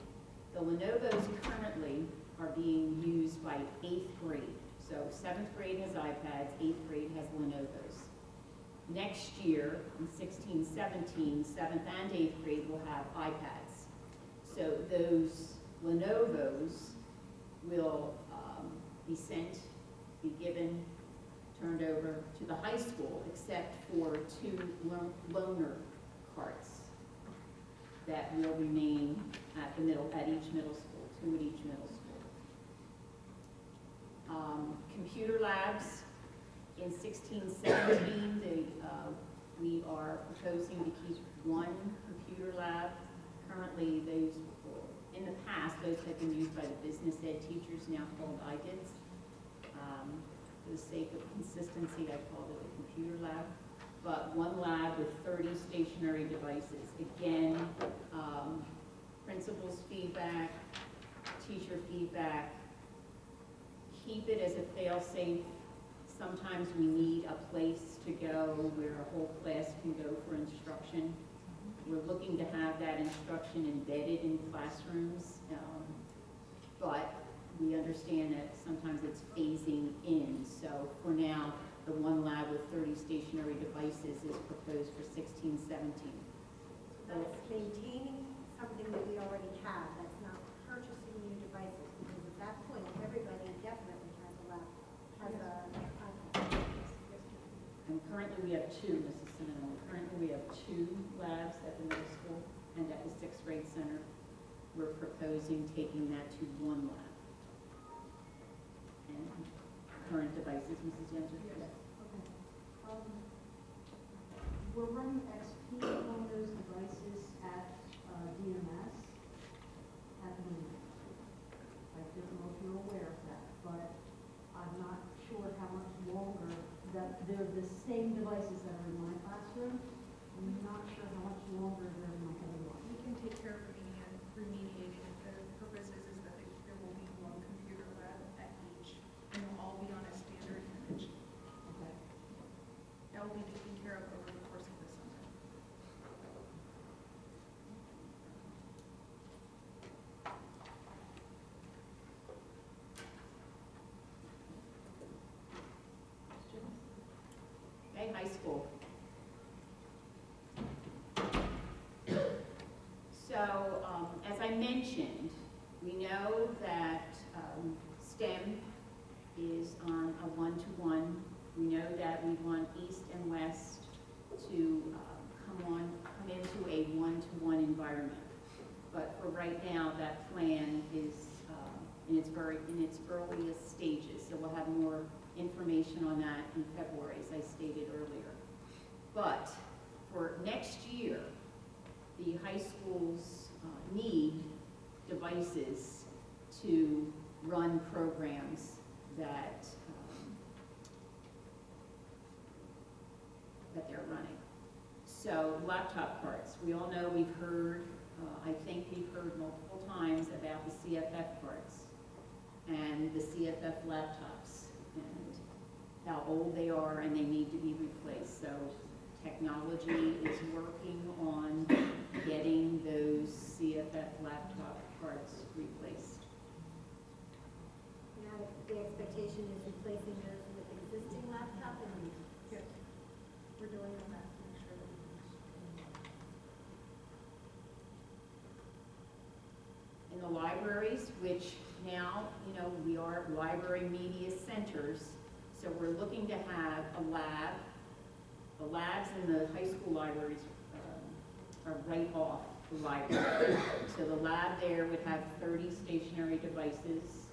The Lenovo's currently are being used by 8th grade. So 7th grade has iPads, 8th grade has Lenovo's. Next year, in 16-17, 7th and 8th grade will have iPads. So those Lenovo's will be sent, be given, turned over to the high school, except for 2 loaner carts that will remain at each middle school, 2 at each middle school. Computer labs in 16-17, we are proposing to keep 1 computer lab. Currently, in the past, those have been used by the business ed teachers, now called IDITs. For the sake of consistency, I called it a computer lab. But 1 lab with 30 stationary devices. Again, principals' feedback, teacher feedback. Keep it as a fail-safe. Sometimes we need a place to go where a whole class can go for instruction. We're looking to have that instruction embedded in classrooms, but we understand that sometimes it's phasing in. So for now, the 1 lab with 30 stationary devices is proposed for 16-17. That's maintaining something that we already have, that's not purchasing new devices, because at that point, everybody definitely has a lab, has a iPad. And currently we have 2, Mrs. Seminole. Currently we have 2 labs at the middle school, and at the 6th grade center, we're proposing taking that to 1 lab. And current devices, Mrs. Yenser? Yes. Okay. We're running XP on those devices at DMS at the moment. I don't know if you're aware of that, but I'm not sure how much longer that they're the same devices that are in my classroom. I'm not sure how much longer they're in my other one. We can take care of remediation. The purpose is that there will be 1 computer lab at each, and they'll all be on a standard image. Okay. That will be taken care of over the course of the summer. high school. So, as I mentioned, we know that STEM is on a one-to-one. We know that we want East and West to come into a one-to-one environment. But for right now, that plan is in its earliest stages. So we'll have more information on that in February, as I stated earlier. But for next year, the high schools need devices to run programs that they're running. So laptop carts, we all know, we've heard, I think we've heard multiple times about the CFF carts and the CFF laptops and how old they are and they need to be replaced. So technology is working on getting those CFF laptop carts replaced. Now, the expectation is replacing those with existing laptop and Yes. We're doing our best to make sure that we In the libraries, which now, you know, we are library media centers, so we're looking to have a lab. The labs in the high school libraries are right off the library. So the lab there would have 30 stationary devices.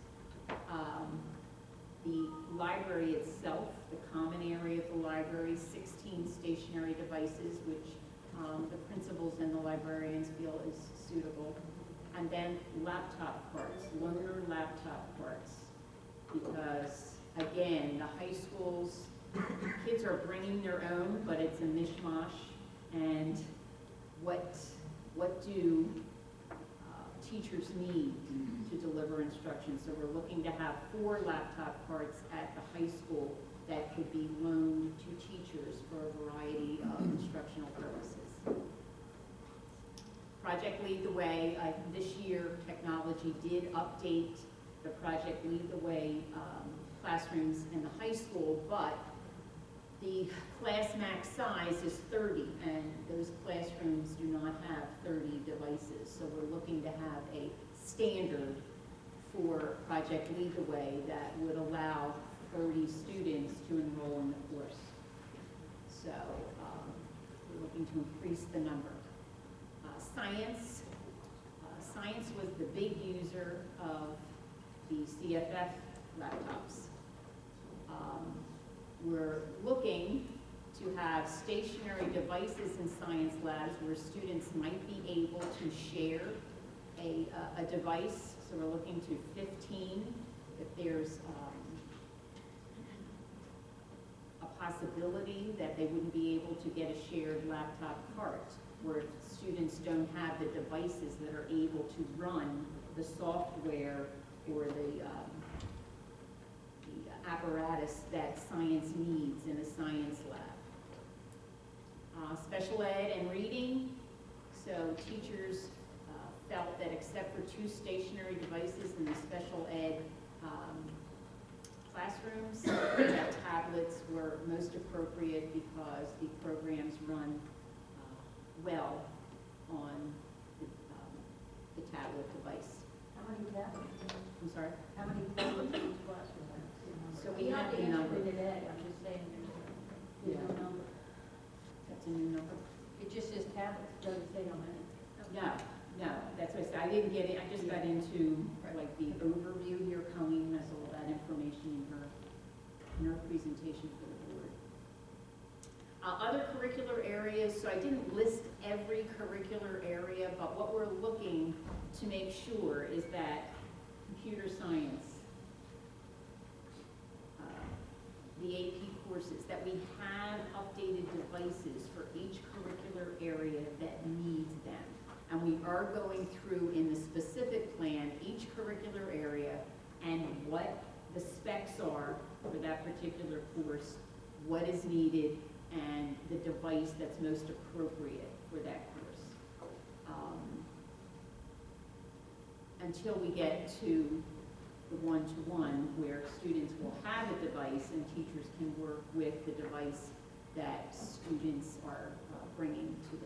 The library itself, the common area of the library, 16 stationary devices, which the principals and the librarians feel is suitable. And then laptop carts, loaner laptop carts, because again, the high schools, kids are bringing their own, but it's a mishmash. And what do teachers need to deliver instruction? So we're looking to have 4 laptop carts at the high school that could be loaned to teachers for a variety of instructional purposes. Project Lead the Way, this year technology did update the Project Lead the Way classrooms in the high school, but the class max size is 30, and those classrooms do not have 30 devices. So we're looking to have a standard for Project Lead the Way that would allow 30 students to enroll in the course. So we're looking to increase the number. Science was the big user of the CFF laptops. We're looking to have stationary devices in science labs where students might be able to share a device. So we're looking to 15. If there's a possibility that they wouldn't be able to get a shared laptop cart, where students don't have the devices that are able to run the software or the apparatus that science needs in a science lab. Special ed and reading, so teachers felt that except for 2 stationary devices in the special ed classrooms, that tablets were most appropriate because the programs run well on the tablet device. How many tablets? I'm sorry? How many tablets in each classroom? So we have the number. Today, I'm just saying there's no number. That's a new number? It just says tablets, doesn't say how many. No, that's what I said. I didn't get it, I just got into like the overview here. Colleen has all that information in her presentation for the board. Other curricular areas, so I didn't list every curricular area, but what we're looking to make sure is that computer science, the AP courses, that we have updated devices for each curricular area that needs them. And we are going through in the specific plan each curricular area and what the specs are for that particular course, what is needed, and the device that's most appropriate for that course. Until we get to the one-to-one where students will have a device and teachers can work with the device that students are bringing to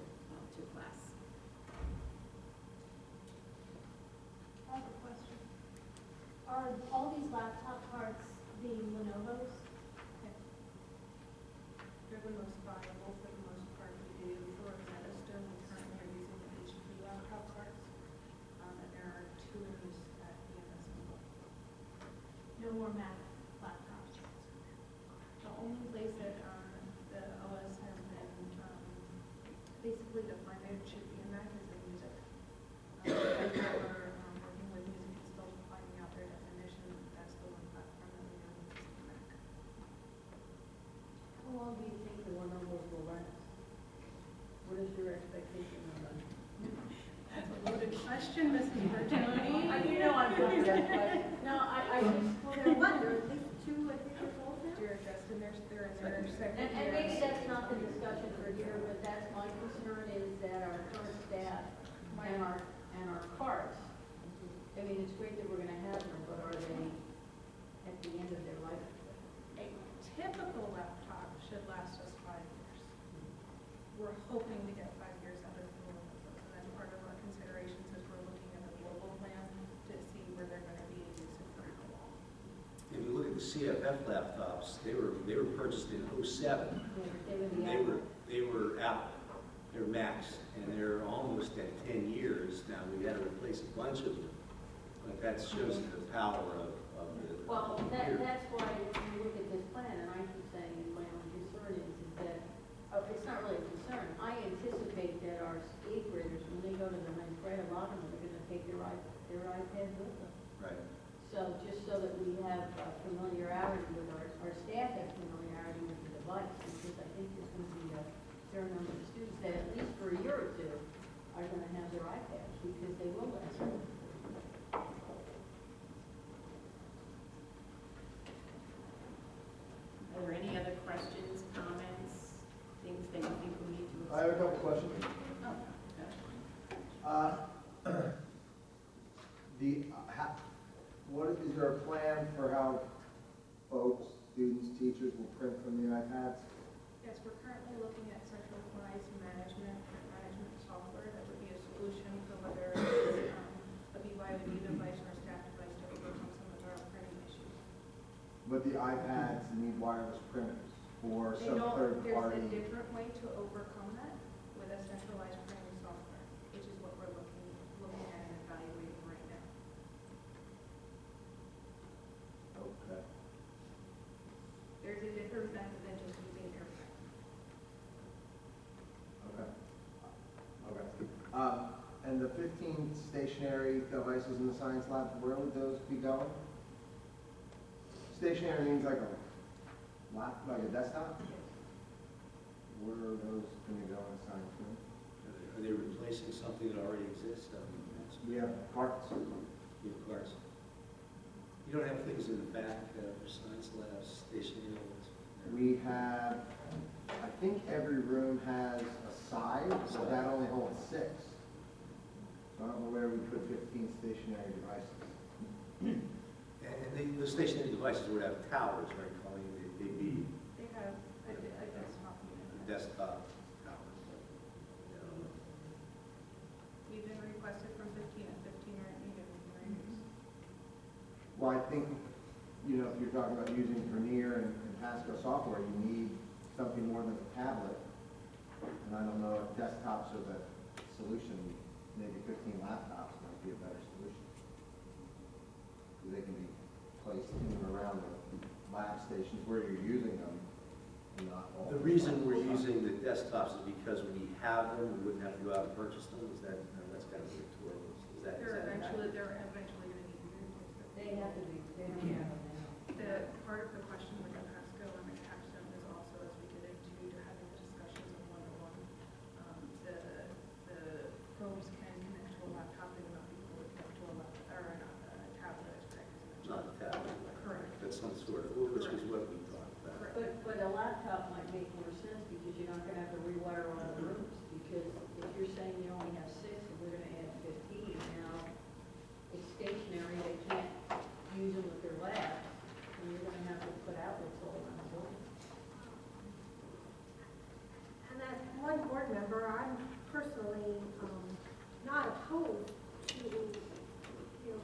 class. I have a question. Are all these laptop cards the Lenovo's? They're the most viable for the most part. We do for Medistone, we currently are using the HP laptop cards. And there are 2 of these at EMS as well. No more Mac laptops? The only place that the OS has been basically defined that it should be in Mac is in music. As we're working with music and still finding out their definition, that's the one platform that we know is in Mac. How long do you think the Lenovo's will last? What is your expectation on that? That's a loaded question, Mrs. Bertoni. You know I'm going to that question. No, I just, Well, they're what, they're at least 2, I think, years old now? Dear Justin, they're in their second and year. maybe that's not the discussion for here, but that's my concern is that our current staff and our carts, I mean, it's great that we're gonna have them, but are they at the end of their life? A typical laptop should last us 5 years. We're hoping to get 5 years out of the Lenovo's, and that's part of our considerations as we're looking at the global plan to see where they're going to be in use and for how long. If you look at the CFF laptops, they were purchased in '07. They were out. They're Macs, and they're almost at 10 years now. We had to replace a bunch of them, but that shows the power of the Well, computer. that's why when you look at this plan, and I keep saying my own concern is that, it's not really a concern. I anticipate that our 8th graders, when they go to the 9th grade, a lot of them are gonna take their iPads with them. Right. So just so that we have familiarity with our staff have familiarity with the device, because I think there's going to be a fair number of students that at least for a year or 2 are going to have their iPads because they will last. Are there any other questions, comments, things that you think we need to? I have a couple questions. Is there a plan for how folks, students, teachers will print from the iPads? Yes, we're currently looking at centralized management software that would be a solution for whether it's a BYOD device or a staff device to overcome some of our printing issues. But the iPads need wireless printers or They some don't- third There's party. a different way to overcome that with a centralized printing software, which is what we're looking at and evaluating right now. Okay. There's a different method than just using AirPrint. Okay. And the 15 stationary devices in the science lab, where would those be going? Stationary means like a desktop? Where are those going to go in the science room? Are they replacing something that already exists? I mean, We have carts. you have cards. You don't have things in the back for science labs, stationary ones? We have, I think every room has a side, so that only holds 6. So I don't know where we put 15 stationary devices. And the stationary devices would have towers, right, Colleen? They'd be They have a desktop unit. desktop towers. We've been requested from 15 and 15 are needed in ranges. Well, I think, if you're talking about using Vernier and Pasco software, you need something more than a tablet. And I don't know if desktops are the solution. Maybe 15 laptops might be a better solution. Because they can be placed in and around the lab stations where you're using them and not all. The reason we're using the desktops is because we have them, we wouldn't have to go out and purchase them. Is that, that's kind of the tour. They're eventually going to need to be replaced. They have to be, they don't have them now. The part of the question with the Pasco and the Capstone is also as we get into having the discussions of one-to-one, the probes can connect to a laptop and not be able to connect to a tablet as Craig has Not a tablet. Correct. But some sort of, which is what we talked about. But a laptop might make more sense because you're not gonna have to rewire all the rooms. Because if you're saying you only have 6 and we're gonna add 15, now it's stationary, they can't use them with their labs, and you're gonna have to put outlets all around the building. opposed to, you know,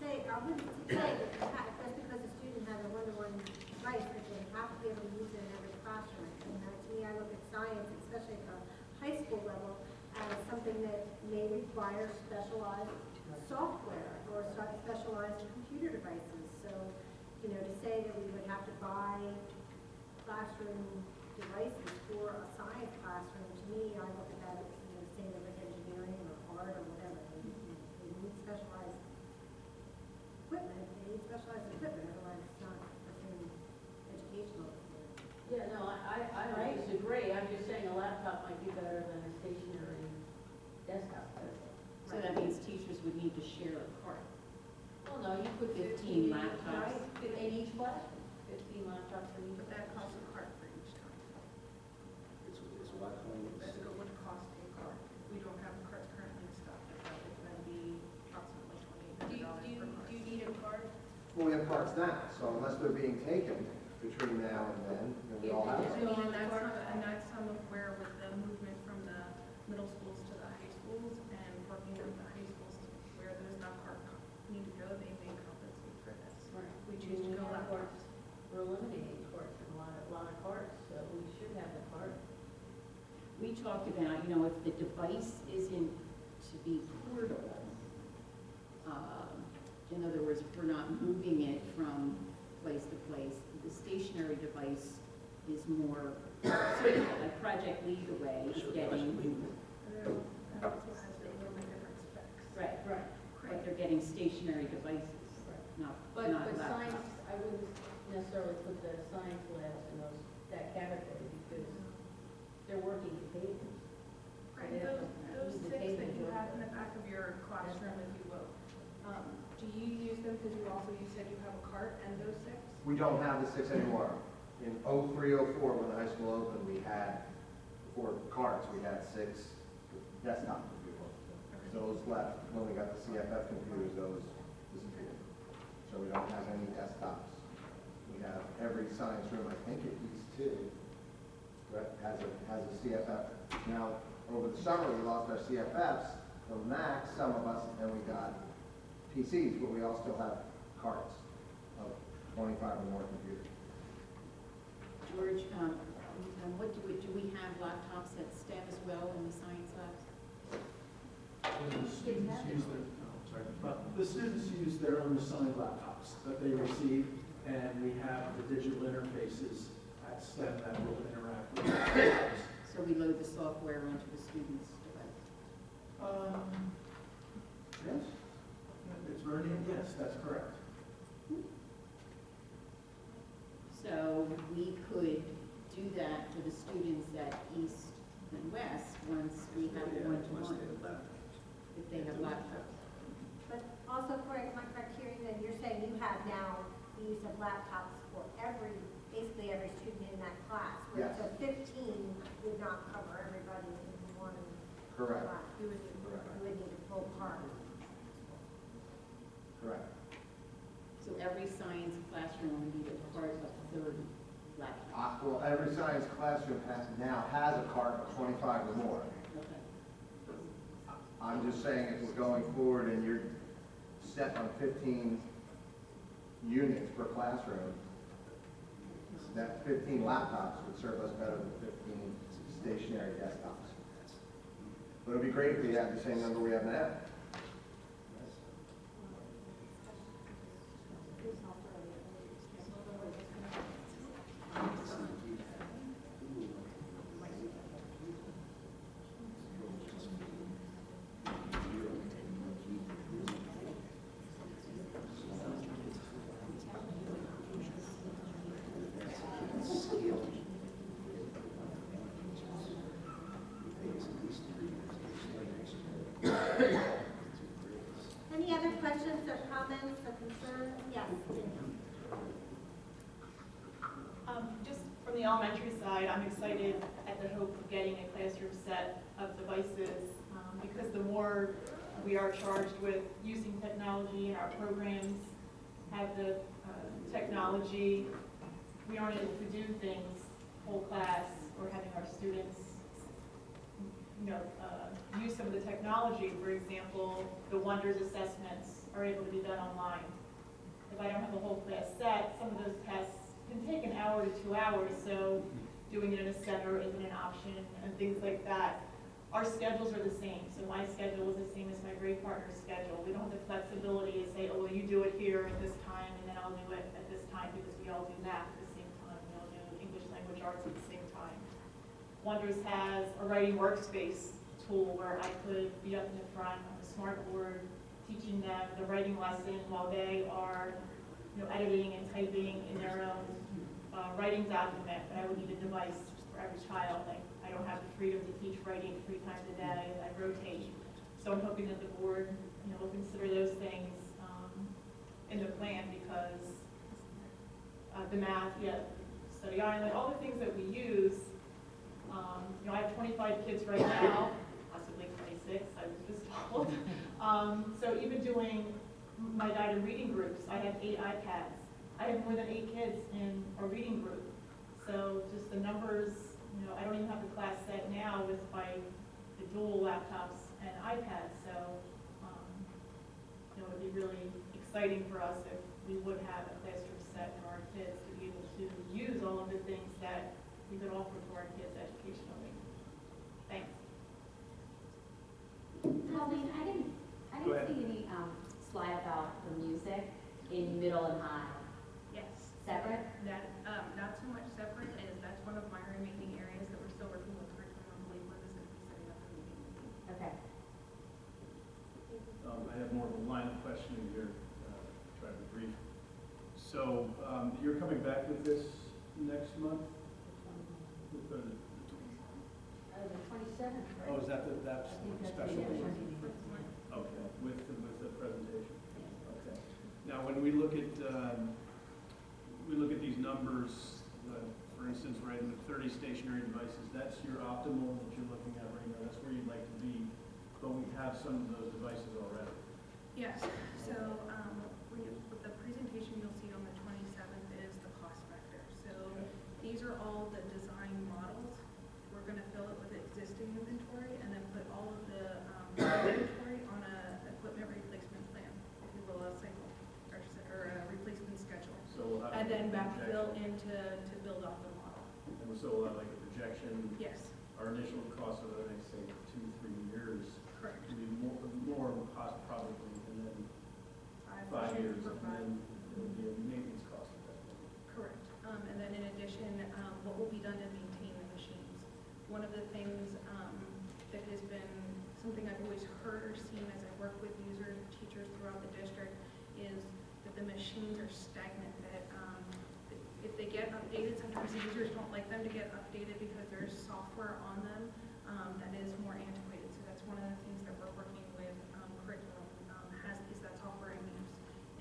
say, I wouldn't say that just because a student has a one-to-one device, that they have to be able to use it in every classroom. And to me, I look at science, especially at the high school level, as something that may require specialized software or specialized computer devices. So, you know, to say that we would have to buy classroom devices for a science classroom, to me, I look at that as, you know, the same as like engineering or art or whatever. They need specialized equipment, otherwise it's not the same educational experience. Yeah, no, I don't disagree, I'm just saying a laptop might be better than a stationary desktop. So that means teachers would need to share a cart. Well, no, you put 15 laptops. In each classroom, 15 laptops in each. But that costs a cart for each time. It's what, That it would cost a cart. We don't have carts currently in stock, but it's going to be approximately $2,800 per cart. Do you need a card? Well, we have carts now, so unless they're being taken between now and then, we all have I them. mean, and that's some of where with the movement from the middle schools to the high schools and working with the high schools where there's not cart need to go, they may compensate for this. Right. We choose to go laptops. We're eliminating carts in a lot of carts, so we should have the cart. We talked about, you know, if the device isn't to be portable, in other words, if we're not moving it from place to place, the stationary device is more suitable. Like Project Lead the Way is getting, It also has a little bit different specs. right, but they're getting stationary devices, not But laptops. science, I wouldn't necessarily put the science labs in that category because they're working behaviors. Right, those six that you have in the back of your classroom, if you will, do you use them because you said you have a cart and those six? We don't have the 6 anymore. In 03, 04, when the high school opened, we had, for carts, we had 6 desktop computers. Those left. When we got the CFF computers, those disappeared. So we don't have any desktops. We have every science room, I think at least 2, that has a CFF. Now, over the summer, we lost our CFFs, the Macs, some of us, and we got PCs, but we all still have carts of 25 or more computers. George, what do we have laptops that staff as well in the science labs? The students use their, the students use their own assigned laptops that they receive, and we have the digital interfaces at STEM that will interact with the laptops. So we load the software onto the student's device? Yes, it's very, yes, that's correct. So we could do that for the students at East and West once we have a one-to-one, if they have laptops. But also, Corey, am I correct hearing that you're saying you have now the use of laptops for basically every student in that class? Where Yes. So 15 would not cover everybody in one Correct. class. You would need a full cart. Correct. So every science classroom will need a cart of 30 laptops. Well, every science classroom now has a cart of 25 or more. Okay. I'm just saying if we're going forward and you're set on 15 units per classroom, that 15 laptops would serve us better than 15 stationary desktops. But it'd be great if we had the same number we have now. Any other questions or comments or concerns? Yes. Just from the elementary side, I'm excited at the hope of getting a classroom set of devices because the more we are charged with using technology in our programs, have the technology, we aren't able to do things whole class or having our students, use some of the technology technology. For example, the Wonders assessments are able to be done online. If I don't have a whole class set, some of those tests can take an hour to 2 hours, so doing it in a center isn't an option, and things like that. Our schedules are the same, so my schedule is the same as my grade partner's schedule. We don't have the flexibility to say, oh, well, you do it here at this time, and then I'll do it at this time, because we all do math at the same time, we all do English language arts at the same time. Wonders has a writing workspace tool where I could be up in the front on the smart board, teaching them the writing lesson while they are, editing and typing in their own writing document. But I would need a device for every child. I don't have the freedom to teach writing 3 times a day. I rotate. So I'm hoping that the board, will consider those things in the plan, because the math, study island, all the things that we use. I have 25 kids right now, possibly 26, I was just told. So even doing my guided reading groups, I have 8 iPads. I have more than 8 kids in a reading group. So just the numbers, I don't even have the class set now with the dual laptops and iPads. So, it would be really exciting for us if we would have a classroom set for our kids to be able to use all of the things that we could offer to our kids educationally. Thanks. Colleen, I didn't see any slide about the music in middle and high. Yes. Separate? That, not so much separate, as that's one of my remaining areas that we're still working with curriculum. I believe we're just going to be setting up a meeting. Okay. I have more of a line of questioning here, try to be brief. So, you're coming back with this next month? With the 27th, right? Oh, is that that's I think that's special? the meeting? Okay, with the presentation. Okay. Now, when we look at these numbers, for instance, right, in the 30 stationary devices, that's your optimal that you're looking at right now. That's where you'd like to be, but we have some of those devices already. Yes, so with the presentation you'll see on the 27th is the cost factor. So these are all the design models. We're going to fill it with existing inventory and then put all of the inventory on a equipment replacement plan, if you will, a cycle or a replacement schedule. So we'll have And then a backfill projection. to build off the model. And so we'll have like a projection. Yes, Our initial cost over the next, say, 2-3 years. correct. Will be more cost probably, and then 5 years, and then it'll be a maintenance cost at that point. Correct. And then in addition, what will be done to maintain the machines? One of the things that has been something I've always heard or seen as I work with users, teachers throughout the district, is that the machines are stagnant, that if they get updated, sometimes the users don't like them to get updated because there's software on them that is more antiquated. So that's one of the things that we're working with curriculum is that software in use.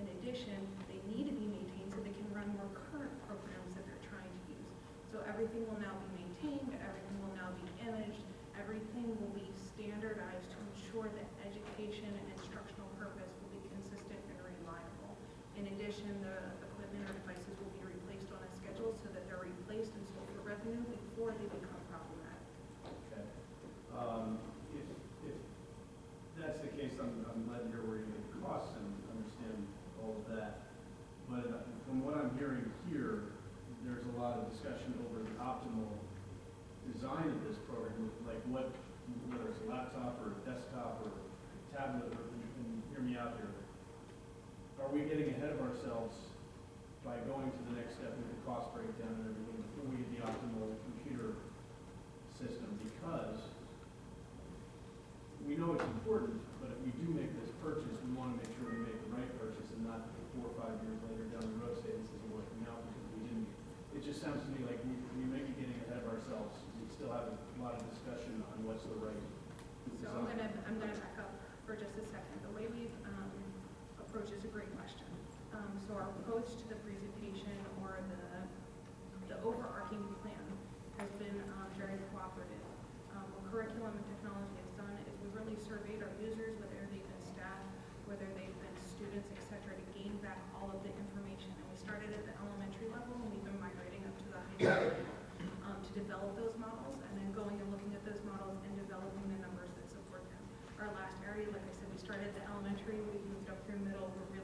In addition, they need to be maintained so they can run more current programs that they're trying to use. So everything will now be maintained, everything will now be imaged, everything will be standardized to ensure that education and instructional purpose will be consistent and reliable. In addition, the equipment or devices will be replaced on a schedule so that they're replaced and sold for revenue before they become problematic. Okay. If that's the case, I'm glad to hear where you get the costs and understand all of that. But from what I'm hearing here, there's a lot of discussion over the optimal design of this program, like whether it's a laptop or a desktop or a tablet, and hear me out here. Are we getting ahead of ourselves by going to the next step with the cost breakdown and everything before we get the optimal computer system? Because we know it's important, but if we do make this purchase, we want to make sure we make the right purchase and not 4 or 5 years later down the road say this isn't working out because we didn't. It just sounds to me like we may be getting ahead of ourselves. We still have a lot of discussion on what's the right So I'm gonna back up for just a second. The way we've approached is a great question. So our approach to the presentation or the overarching plan has been very cooperative. What curriculum and technology has done is we really surveyed our users, whether they've been staff, whether they've been students, et cetera, to gain back all of the information. And we started at the elementary level and we've been migrating up to the high school level to develop those models, and then going and looking at those models and developing the numbers that support them. Our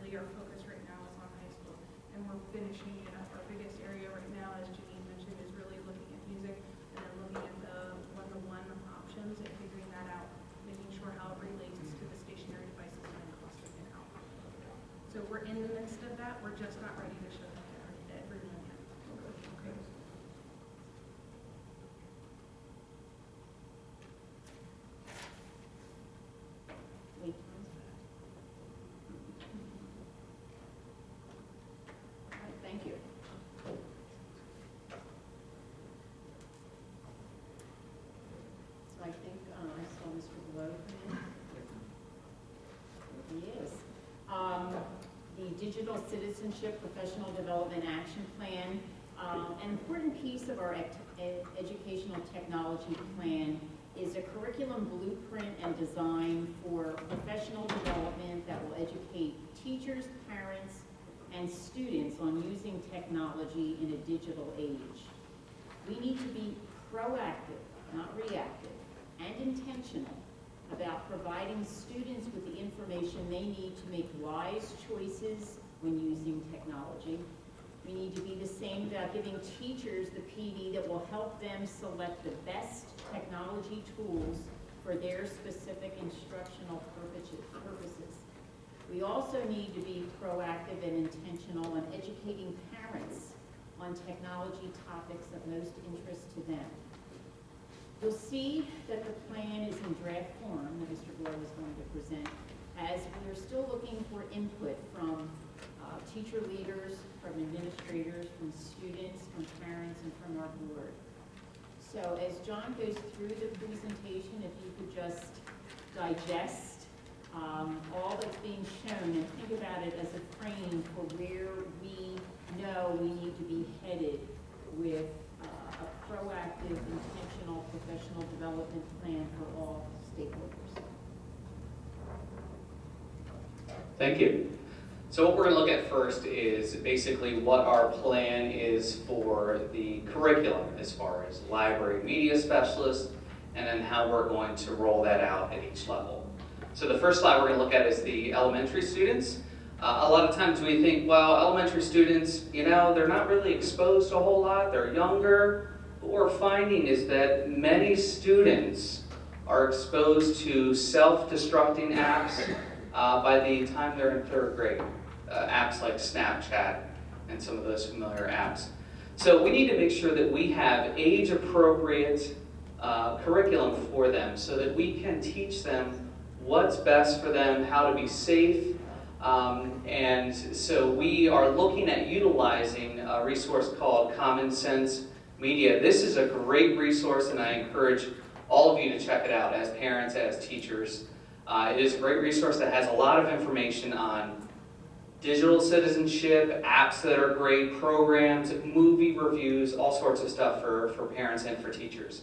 really our focus right now is on high school. And we're finishing it up. Our biggest area right now, as Janine mentioned, is really looking at music and then looking at the one-to-one options and figuring that out, making sure how it relates to the stationary devices and then clustering it out. So we're in the midst of that. We're just not ready to show that to everyone yet. Okay. Wait. All right, thank you. So I think I saw Mr. Blow come in. He is. The Digital Citizenship Professional Development Action Plan, an important piece of our educational technology plan is a curriculum blueprint and design for professional development that will educate teachers, parents, and students on using technology in a digital age. We need to be proactive, not reactive, and intentional about providing students with the information they need to make wise choices when using technology. We need to be the same about giving teachers the PD that will help them select the best technology tools for their specific instructional purposes. We also need to be proactive and intentional in educating parents on technology topics of most interest to them. You'll see that the plan is in draft form that Mr. Blow is going to present, as we're still looking for input from teacher leaders, from administrators, from students, from parents, and from our board. So as John goes through the presentation, if you could just digest all that's being shown and think about it as a frame for where we know we need to be headed with a proactive, intentional, professional development plan for all stakeholders. Thank you. So what we're going to look at first is basically what our plan is for the curriculum as far as library media specialists, and then how we're going to roll that out at each level. So the first slide we're going to look at is the elementary students. A lot of times we think, well, elementary students, they're not really exposed to a whole lot, they're younger. What we're finding is that many students are exposed to self-destructing apps by the time they're in 3rd grade. Apps like Snapchat and some of those familiar apps. So we need to make sure that we have age-appropriate curriculum for them so that we can teach them what's best for them, how to be safe. And so we are looking at utilizing a resource called Common Sense Media. This is a great resource, and I encourage all of you to check it out as parents, as teachers. It is a great resource that has a lot of information on digital citizenship, apps that are great, programs, movie reviews, all sorts of stuff for parents and for teachers.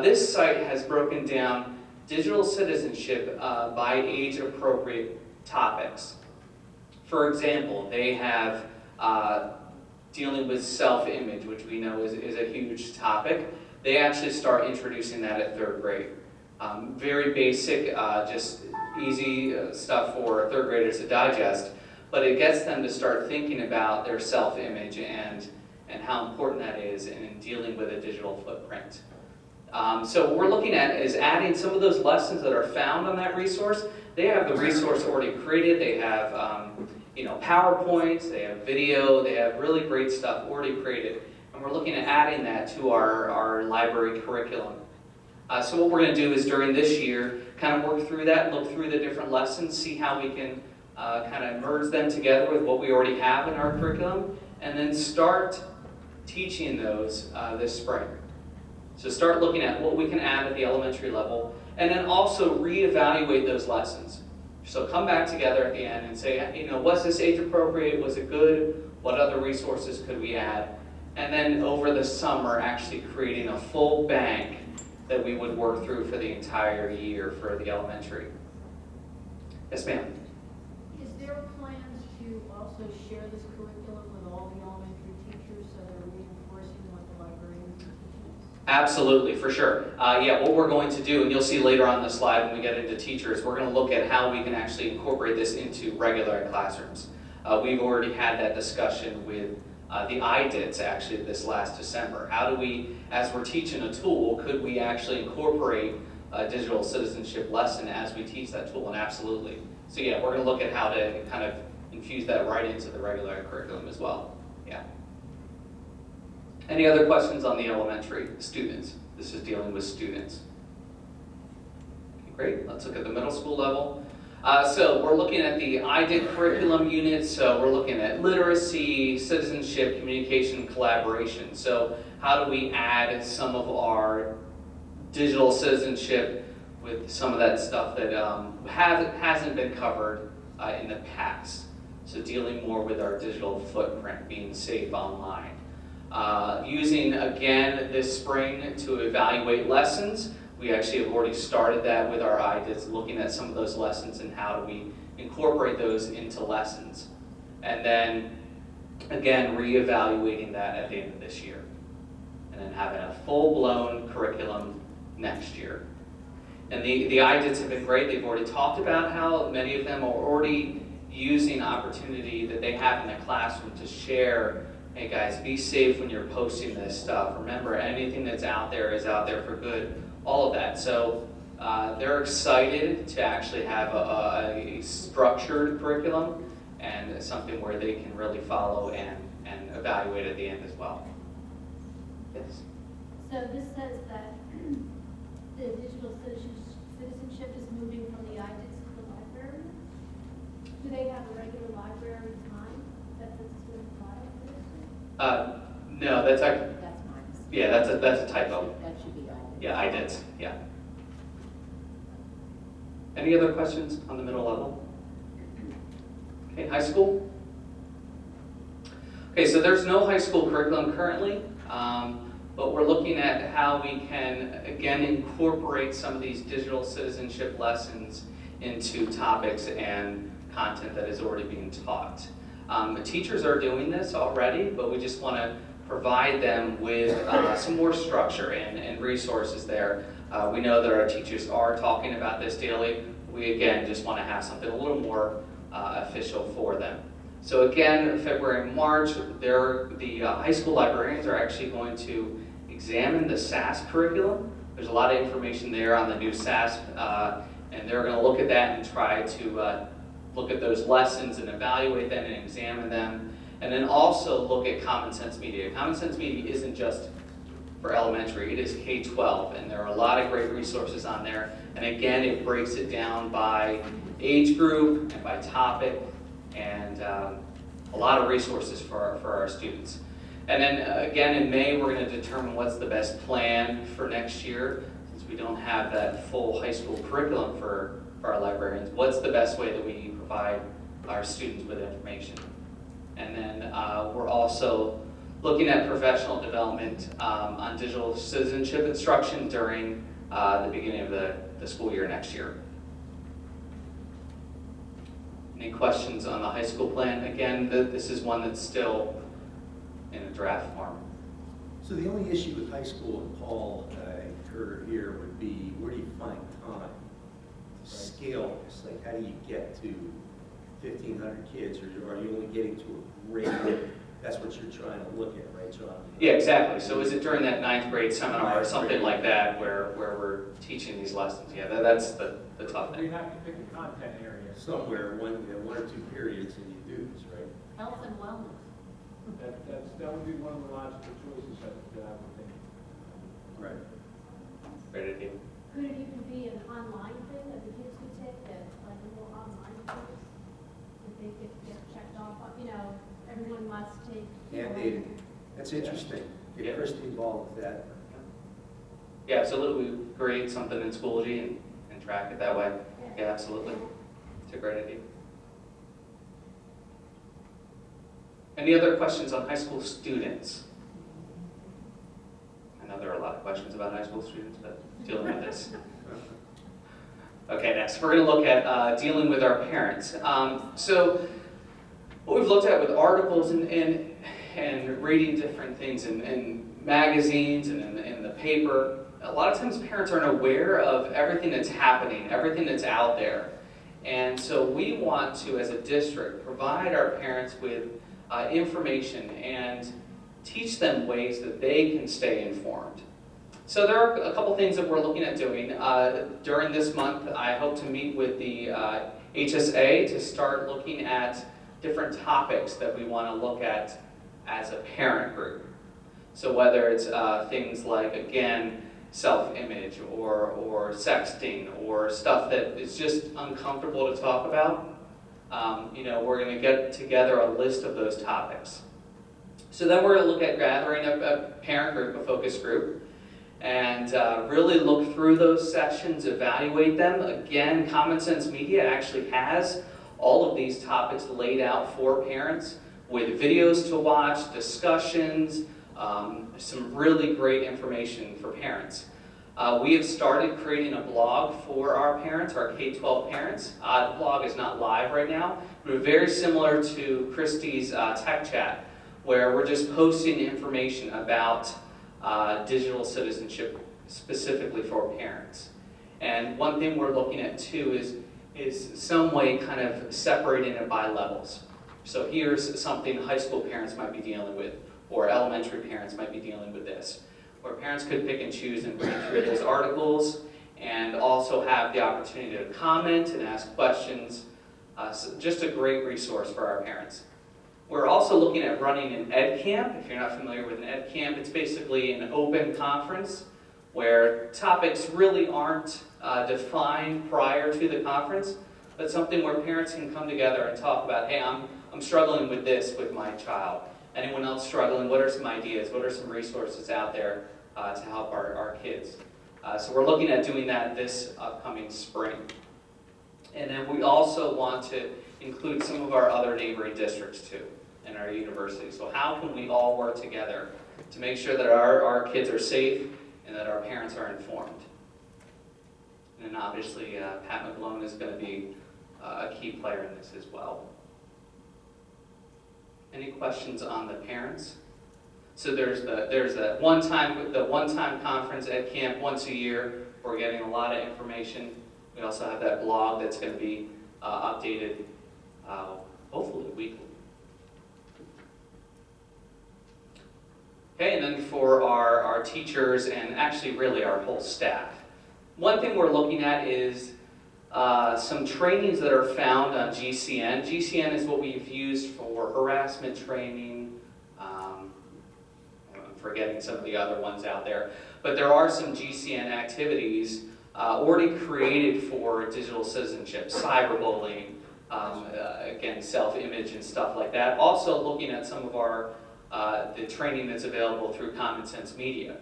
This site has broken down digital citizenship by age-appropriate topics. For example, they have dealing with self-image, which we know is a huge topic. They actually start introducing that at 3rd grade. Very basic, just easy stuff for 3rd graders to digest, but it gets them to start thinking about their self-image and how important that is in dealing with a digital footprint. So what we're looking at is adding some of those lessons that are found on that resource. They have the resource already created. They have PowerPoints, they have video, they have really great stuff already created. And we're looking at adding that to our library curriculum. So what we're going to do is during this year, kind of work through that, look through the different lessons, see how we can kind of merge them together with what we already have in our curriculum, and then start teaching those this spring. So start looking at what we can add at the elementary level, and then also reevaluate those lessons. So come back together at the end and say, was this age appropriate? Was it good? What other resources could we add? And then over the summer, actually creating a full bank that we would work through for the entire year for the elementary. Yes, ma'am? Is there plans to also share this curriculum with all the elementary teachers so they're reinforcing what the librarians are teaching us? Absolutely, for sure. Yeah, what we're going to do, and you'll see later on the slide when we get into teachers, we're going to look at how we can actually incorporate this into regular ed classrooms. We've already had that discussion with the IDITs actually this last December. How do we, as we're teaching a tool, could we actually incorporate a digital citizenship lesson as we teach that tool? And absolutely. So yeah, we're going to look at how to kind of infuse that right into the regular ed curriculum as well. Yeah. Any other questions on the elementary students? This is dealing with students. Okay, great, let's look at the middle school level. So we're looking at the IDIT curriculum unit, so we're looking at literacy, citizenship, communication, collaboration. So how do we add some of our digital citizenship with some of that stuff that hasn't been covered in the past? So dealing more with our digital footprint, being safe online. Using, again, this spring to evaluate lessons. We actually have already started that with our IDITs, looking at some of those lessons and how do we incorporate those into lessons. And then, again, reevaluating that at the end of this year. And then having a full-blown curriculum next year. And the IDITs have been great. They've already talked about how many of them are already using opportunity that they have in the classroom to share. Hey guys, be safe when you're posting this stuff. Remember, anything that's out there is out there for good. All of that. So they're excited to actually have a structured curriculum and something where they can really follow and evaluate at the end as well. Yes? So this says that the digital citizenship is moving from the IDITs to the library. Do they have a regular library time that this is going to apply to this? No, that's That's mine. yeah, that's a typo. That should be IDIT. Yeah, I did. Yeah. Any other questions on the middle level? Okay, high school. Okay, so there's no high school curriculum currently, but we're looking at how we can, again, incorporate some of these digital citizenship lessons into topics and content that is already being taught. The teachers are doing this already, but we just want to provide them with some more structure and resources there. We know that our teachers are talking about this daily. We, again, just want to have something a little more official for them. So again, February and March, the high school librarians are actually going to examine the SAS curriculum. There's a lot of information there on the new SAS, and they're going to look at that and try to look at those lessons and evaluate them and examine them. And then also look at Common Sense Media. Common Sense Media isn't just for elementary, it is K-12, and there are a lot of great resources on there. And again, it breaks it down by age group and by topic, and a lot of resources for our students. And then again, in May, we're going to determine what's the best plan for next year, since we don't have that full high school curriculum for our librarians. What's the best way that we provide our students with information? And then we're also looking at professional development on digital citizenship instruction during the beginning of the school year next year. Any questions on the high school plan? Again, this is one that's still in a draft form. So the only issue with high school, and Paul, I heard here, would be where do you find time to scale this? Like, how do you get to 1,500 kids, or are you only getting to a grade? That's what you're trying to look at, right, John? Yeah, exactly. So is it during that 9th grade seminar or something like that where we're teaching these lessons? Yeah, that's the tough thing. We have to pick a content area. Somewhere, one or two periods, and you do this, right? Health and wellness. That would be one of the logical choices that I would think. Right. Great idea. Could it even be an online thing that the kids could take, that like a little online course? If they could get checked off, everyone must take. Mandated. That's interesting. Get Christy involved with that. Yeah, absolutely. We create something in Schoology and track it that way. Yeah, absolutely. It's a great idea. Any other questions on high school students? I know there are a lot of questions about high school students, but dealing with this. Okay, next we're going to look at dealing with our parents. So what we've looked at with articles and reading different things and magazines and in the paper, a lot of times parents aren't aware of everything that's happening, everything that's out there. And so we want to, as a district, provide our parents with information and teach them ways that they can stay informed. So there are a couple things that we're looking at doing. During this month, I hope to meet with the HSA to start looking at different topics that we want to look at as a parent group. So whether it's things like, again, self-image or sexting or stuff that is just uncomfortable to talk about, we're going to get together a list of those topics. So then we're going to look at gathering a parent group, a focus group, and really look through those sessions, evaluate them. Again, Common Sense Media actually has all of these topics laid out for parents with videos to watch, discussions, some really great information for parents. We have started creating a blog for our parents, our K-12 parents. The blog is not live right now, but very similar to Christy's Tech Chat, where we're just posting information about digital citizenship specifically for parents. And one thing we're looking at too is some way kind of separating it by levels. So here's something high school parents might be dealing with, or elementary parents might be dealing with this, where parents could pick and choose and read through those articles and also have the opportunity to comment and ask questions. So just a great resource for our parents. We're also looking at running an Ed Camp. If you're not familiar with an Ed Camp, it's basically an open conference where topics really aren't defined prior to the conference, but something where parents can come together and talk about, hey, I'm struggling with this with my child. Anyone else struggling? What are some ideas? What are some resources out there to help our kids? So we're looking at doing that this upcoming spring. And then we also want to include some of our other neighboring districts too in our university. So how can we all work together to make sure that our kids are safe and that our parents are informed? And then obviously Pat McGlone is going to be a key player in this as well. Any questions on the parents? So there's the one-time conference at camp once a year. We're getting a lot of information. We also have that blog that's going to be updated hopefully weekly. Okay, and then for our teachers and actually really our whole staff. One thing we're looking at is some trainings that are found on GCN. GCN is what we've used for harassment training. I'm forgetting some of the other ones out there. But there are some GCN activities already created for digital citizenship, cyberbullying, again, self-image and stuff like that. Also looking at some of our the training that's available through Common Sense Media.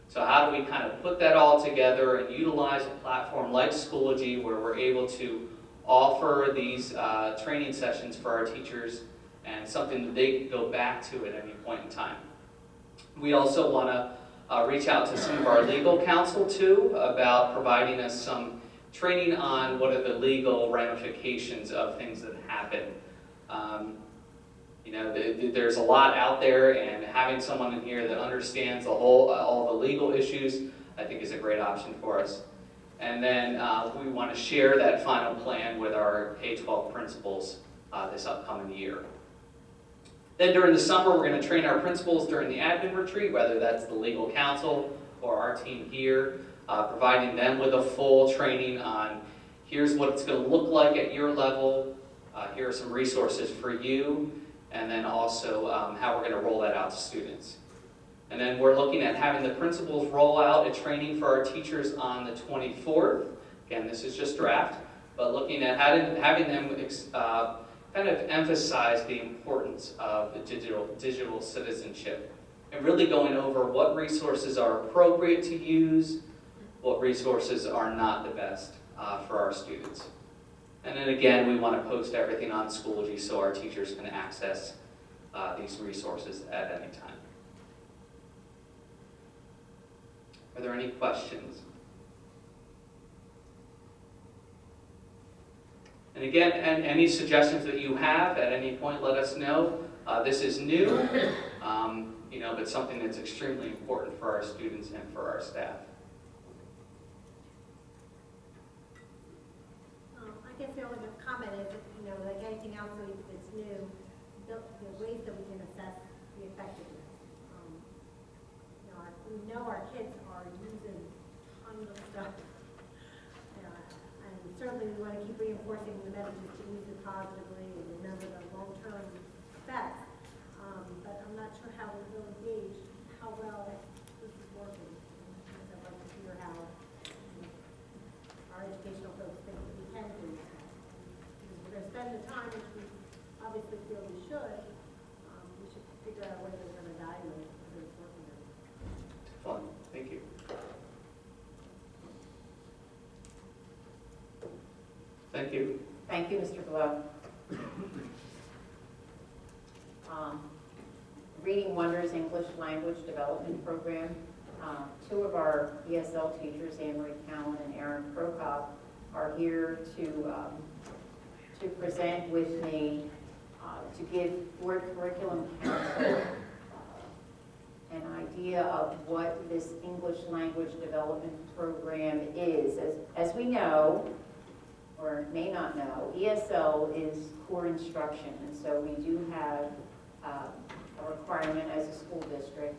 So how do we kind of put that all together and utilize a platform like Schoology where we're able to offer these training sessions for our teachers and something that they can go back to at any point in time. We also want to reach out to some of our legal counsel too about providing us some training on what are the legal ramifications of things that happen. There's a lot out there, and having someone in here that understands all the legal issues, I think is a great option for us. And then we want to share that final plan with our K-12 principals this upcoming year. Then during the summer, we're going to train our principals during the admin retreat, whether that's the legal counsel or our team here, providing them with a full training on here's what it's going to look like at your level, here are some resources for you, and then also how we're going to roll that out to students. And then we're looking at having the principals roll out a training for our teachers on the 24th. Again, this is just draft, but looking at having them kind of emphasize the importance of the digital citizenship and really going over what resources are appropriate to use, what resources are not the best for our students. And then again, we want to post everything on Schoology so our teachers can access these resources at any time. Are there any questions? And again, any suggestions that you have at any point, let us know. This is new. but something that's extremely important for our students and for our staff. I guess the only comment is, like anything else that's new, the ways that we can assess the effectiveness. We know our kids are using tons of stuff. And certainly we want to keep reinforcing the messages to use it positively and remember the long-term effects. But I'm not sure how we really gauge how well this is working. I'd like to hear how our educational folks think that we can do that. If we're going to spend the time, which we obviously feel we should figure out a way that we're going to evaluate whether it's working or not. Fun. Thank you. Thank you. Thank you, Mr. Glow. Reading Wonders English Language Development Program. Two of our ESL teachers, Anne-Marie Cowan and Erin Prokop, are here to present with me to give Board Curriculum Council an idea of what this English Language Development Program is. As we know, or may not know, ESL is core instruction, and so we do have a requirement as a school district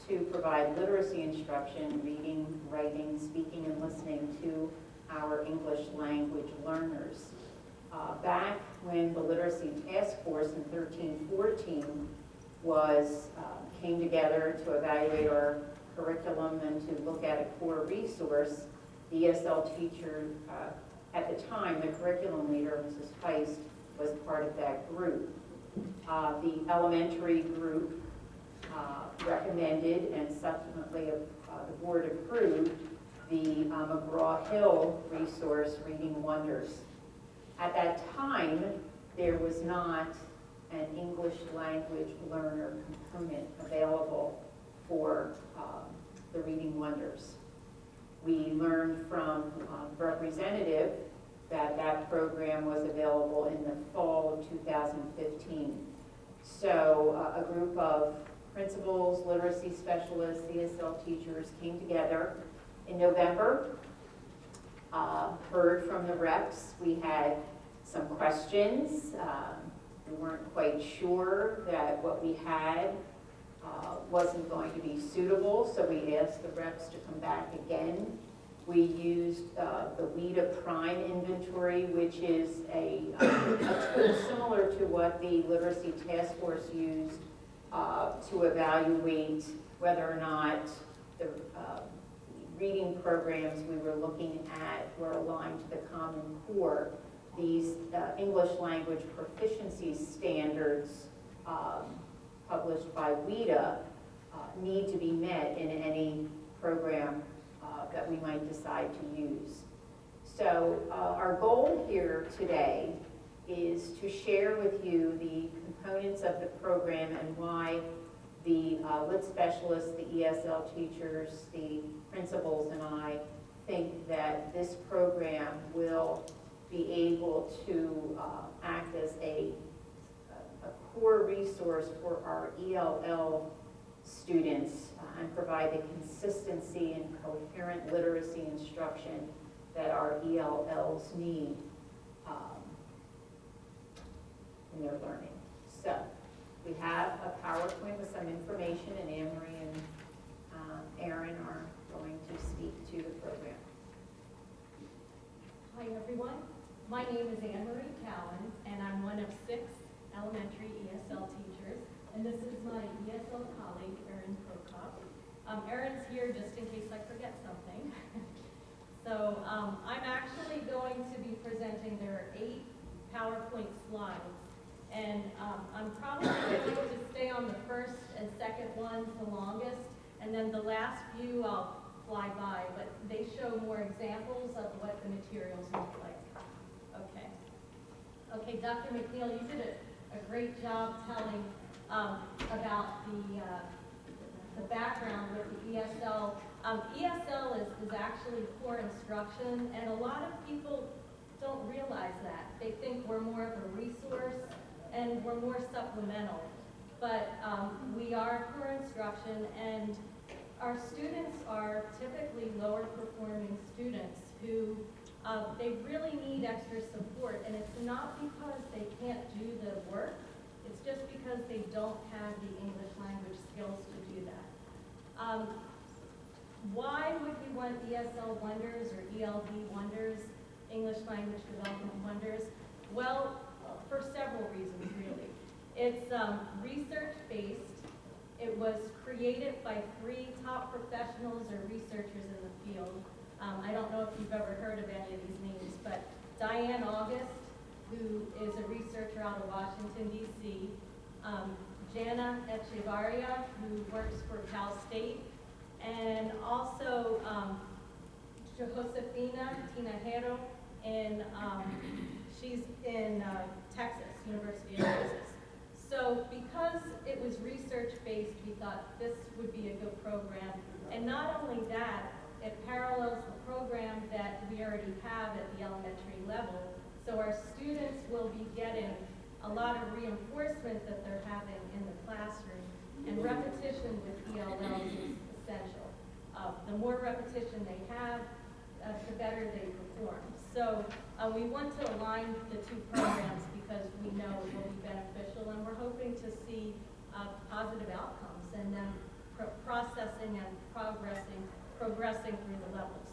to provide literacy instruction, reading, writing, speaking, and listening to our English language learners. Back when the Literacy Task Force in 13-14 came together to evaluate our curriculum and to look at a core resource, the ESL teacher, at the time, the curriculum leader, Mrs. Feist, was part of that group. The elementary group recommended and subsequently the board approved the McGraw-Hill resource, Reading Wonders. At that time, there was not an English language learner component available for the Reading Wonders. We learned from representative that program was available in the fall of 2015. So a group of principals, literacy specialists, ESL teachers came together in November, heard from the reps. We had some questions. We weren't quite sure that what we had wasn't going to be suitable, so we asked the reps to come back again. We used the WIDA Prime inventory, which is a tool similar to what the Literacy Task Force used to evaluate whether or not the reading programs we were looking at were aligned to the Common Core. These English language proficiency standards published by WIDA need to be met in any program that we might decide to use. So our goal here today is to share with you the components of the program and why the lit specialists, the ESL teachers, the principals, and I think that this program will be able to act as a core resource for our ELL students and provide the consistency and coherent literacy instruction that our ELLs need in their learning. So we have a PowerPoint with some information, and Anne-Marie and Erin are going to speak to the program. Hi, everyone. My name is Anne-Marie Cowan, and I'm one of 6 elementary ESL teachers. And this is my ESL colleague, Erin Prokop. Erin's here just in case I forget something. So I'm actually going to be presenting, there are 8 PowerPoint slides. And I'm probably going to stay on the first and second ones the longest. And then the last few I'll fly by, but they show more examples of what the materials look like. Okay. Okay, Dr. McNeil, you did a great job telling about the background with the ESL. ESL is actually core instruction, and a lot of people don't realize that. They think we're more of a resource and we're more supplemental. but we are core instruction, and our students are typically lower performing students who they really need extra support, and it's not because they can't do the work, it's just because they don't have the English language skills to do that. Why would we want ESL Wonders or ELD Wonders, English Language Development Wonders? Well, for several reasons, really. It's research-based. It was created by 3 top professionals or researchers in the field. I don't know if you've ever heard of any of these names, but Diane August, who is a researcher out of Washington, D.C., Jana Echevarria, who works for Cal State, and also Josefina Tinajero, and she's in Texas, University of Texas. So because it was research-based, we thought this would be a good program. And not only that, it parallels the program that we already have at the elementary level. So our students will be getting a lot of reinforcement that they're having in the classroom. And repetition with ELLs is essential. The more repetition they have, the better they perform. So we want to align the 2 programs because we know it will be beneficial, and we're hoping to see positive outcomes and them processing and progressing through the levels.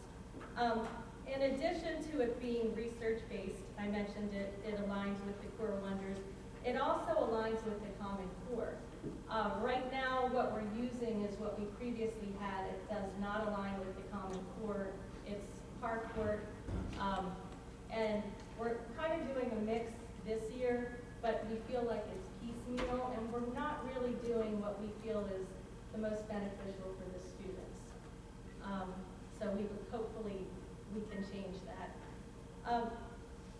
In addition to it being research-based, I mentioned it aligns with the Core Wonders. It also aligns with the Common Core. Right now, what we're using is what we previously had. It does not align with the Common Core. It's Harcourt. And we're kind of doing a mix this year, but we feel like it's piecemeal, and we're not really doing what we feel is the most beneficial for the students. So hopefully we can change that.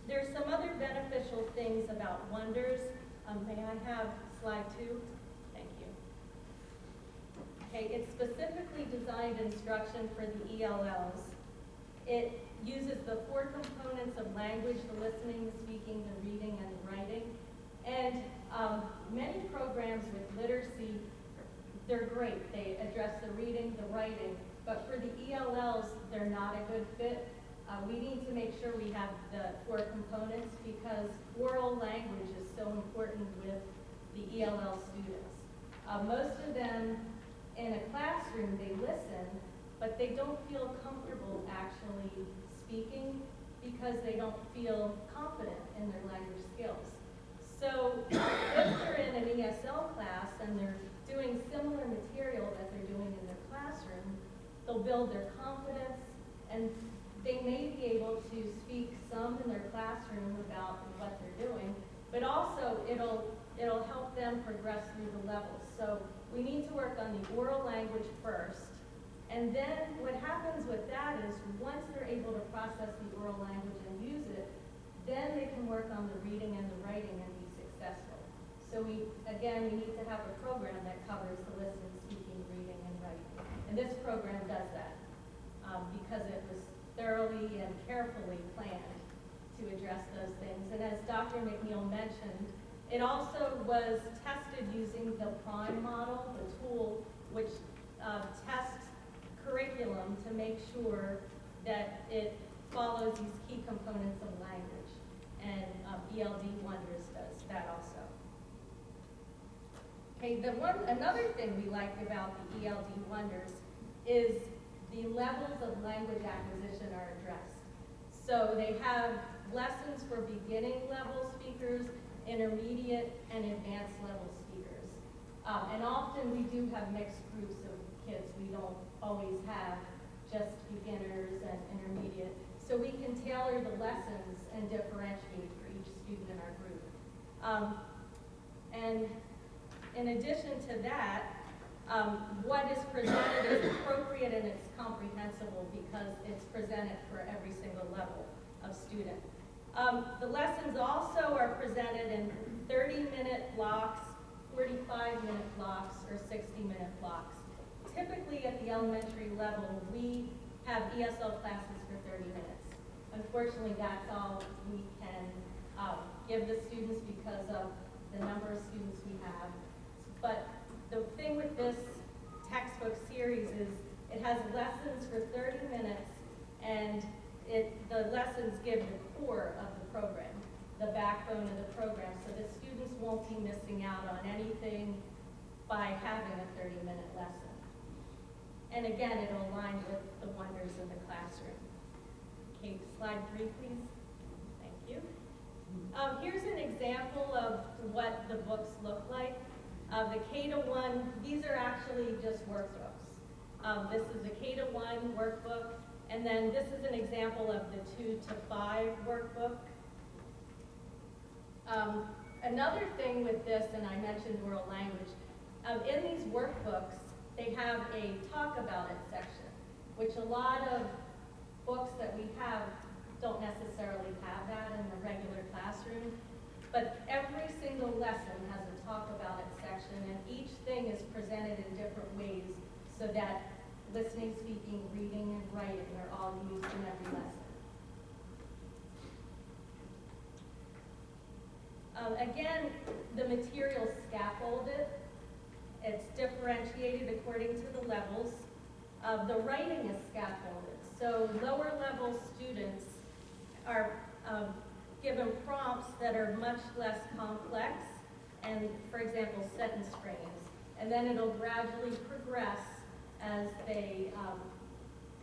There's some other beneficial things about Wonders. May I have slide 2? Thank you. Okay, it's specifically designed instruction for the ELLs. It uses the 4 components of language: the listening, the speaking, the reading, and the writing. And many programs with literacy, they're great. They address the reading, the writing, but for the ELLs, they're not a good fit. We need to make sure we have the 4 components because oral language is so important with the ELL students. Most of them in a classroom, they listen, but they don't feel comfortable actually speaking because they don't feel confident in their language skills. So if they're in an ESL class and they're doing similar material that they're doing in their classroom, they'll build their confidence, and they may be able to speak some in their classroom about what they're doing, but also it'll help them progress through the levels. So we need to work on the oral language first, and then what happens with that is once they're able to process the oral language and use it, then they can work on the reading and the writing and be successful. So we need to have a program that covers the listening, speaking, reading, and writing. And this program does that because it was thoroughly and carefully planned to address those things. And as Dr. McNeil mentioned, it also was tested using the PRIME model, the tool which tests curriculum to make sure that it follows these key components of language. And ELD Wonders does that also. Okay, another thing we like about the ELD Wonders is the levels of language acquisition are addressed. So they have lessons for beginning level speakers, intermediate, and advanced level speakers. And often we do have mixed groups of kids. We don't always have just beginners and intermediate. So we can tailor the lessons and differentiate for each student in our group. And in addition to that, what is presented is appropriate and it's comprehensible because it's presented for every single level of student. The lessons also are presented in 30-minute blocks, 45-minute blocks, or 60-minute blocks. Typically at the elementary level, we have ESL classes for 30 minutes. Unfortunately, that's all we can give the students because of the number of students we have. but the thing with this textbook series is it has lessons for 30 minutes, and the lessons give the core of the program, the backbone of the program, so the students won't be missing out on anything by having a 30-minute lesson. And again, it'll align with the wonders of the classroom. Okay, slide 3, please. Thank you. Here's an example of what the books look like. The K-1, these are actually just workbooks. This is a K-1 workbook, and then this is an example of the 2 to 5 workbook. Another thing with this, and I mentioned world language, in these workbooks, they have a talk about it section, which a lot of books that we have don't necessarily have that in the regular classroom. But every single lesson has a talk about it section, and each thing is presented in different ways so that listening, speaking, reading, and writing are all used in every lesson. Again, the material scaffolded. It's differentiated according to the levels. The writing is scaffolded. So lower level students are given prompts that are much less complex, and for example, sentence frames. And then it'll gradually progress as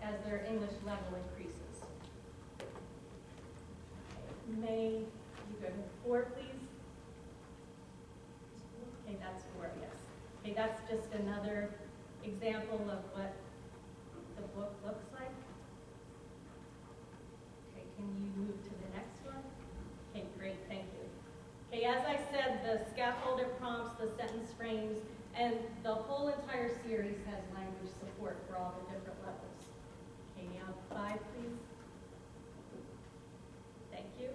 as their English level increases. May you go to 4, please? Okay, that's 4, yes. Okay, that's just another example of what the book looks like. Okay, can you move to the next one? Okay, great, thank you. Okay, as I said, the scaffolded prompts, the sentence frames, and the whole entire series has language support for all the different levels. Okay, now 5, please. Thank you.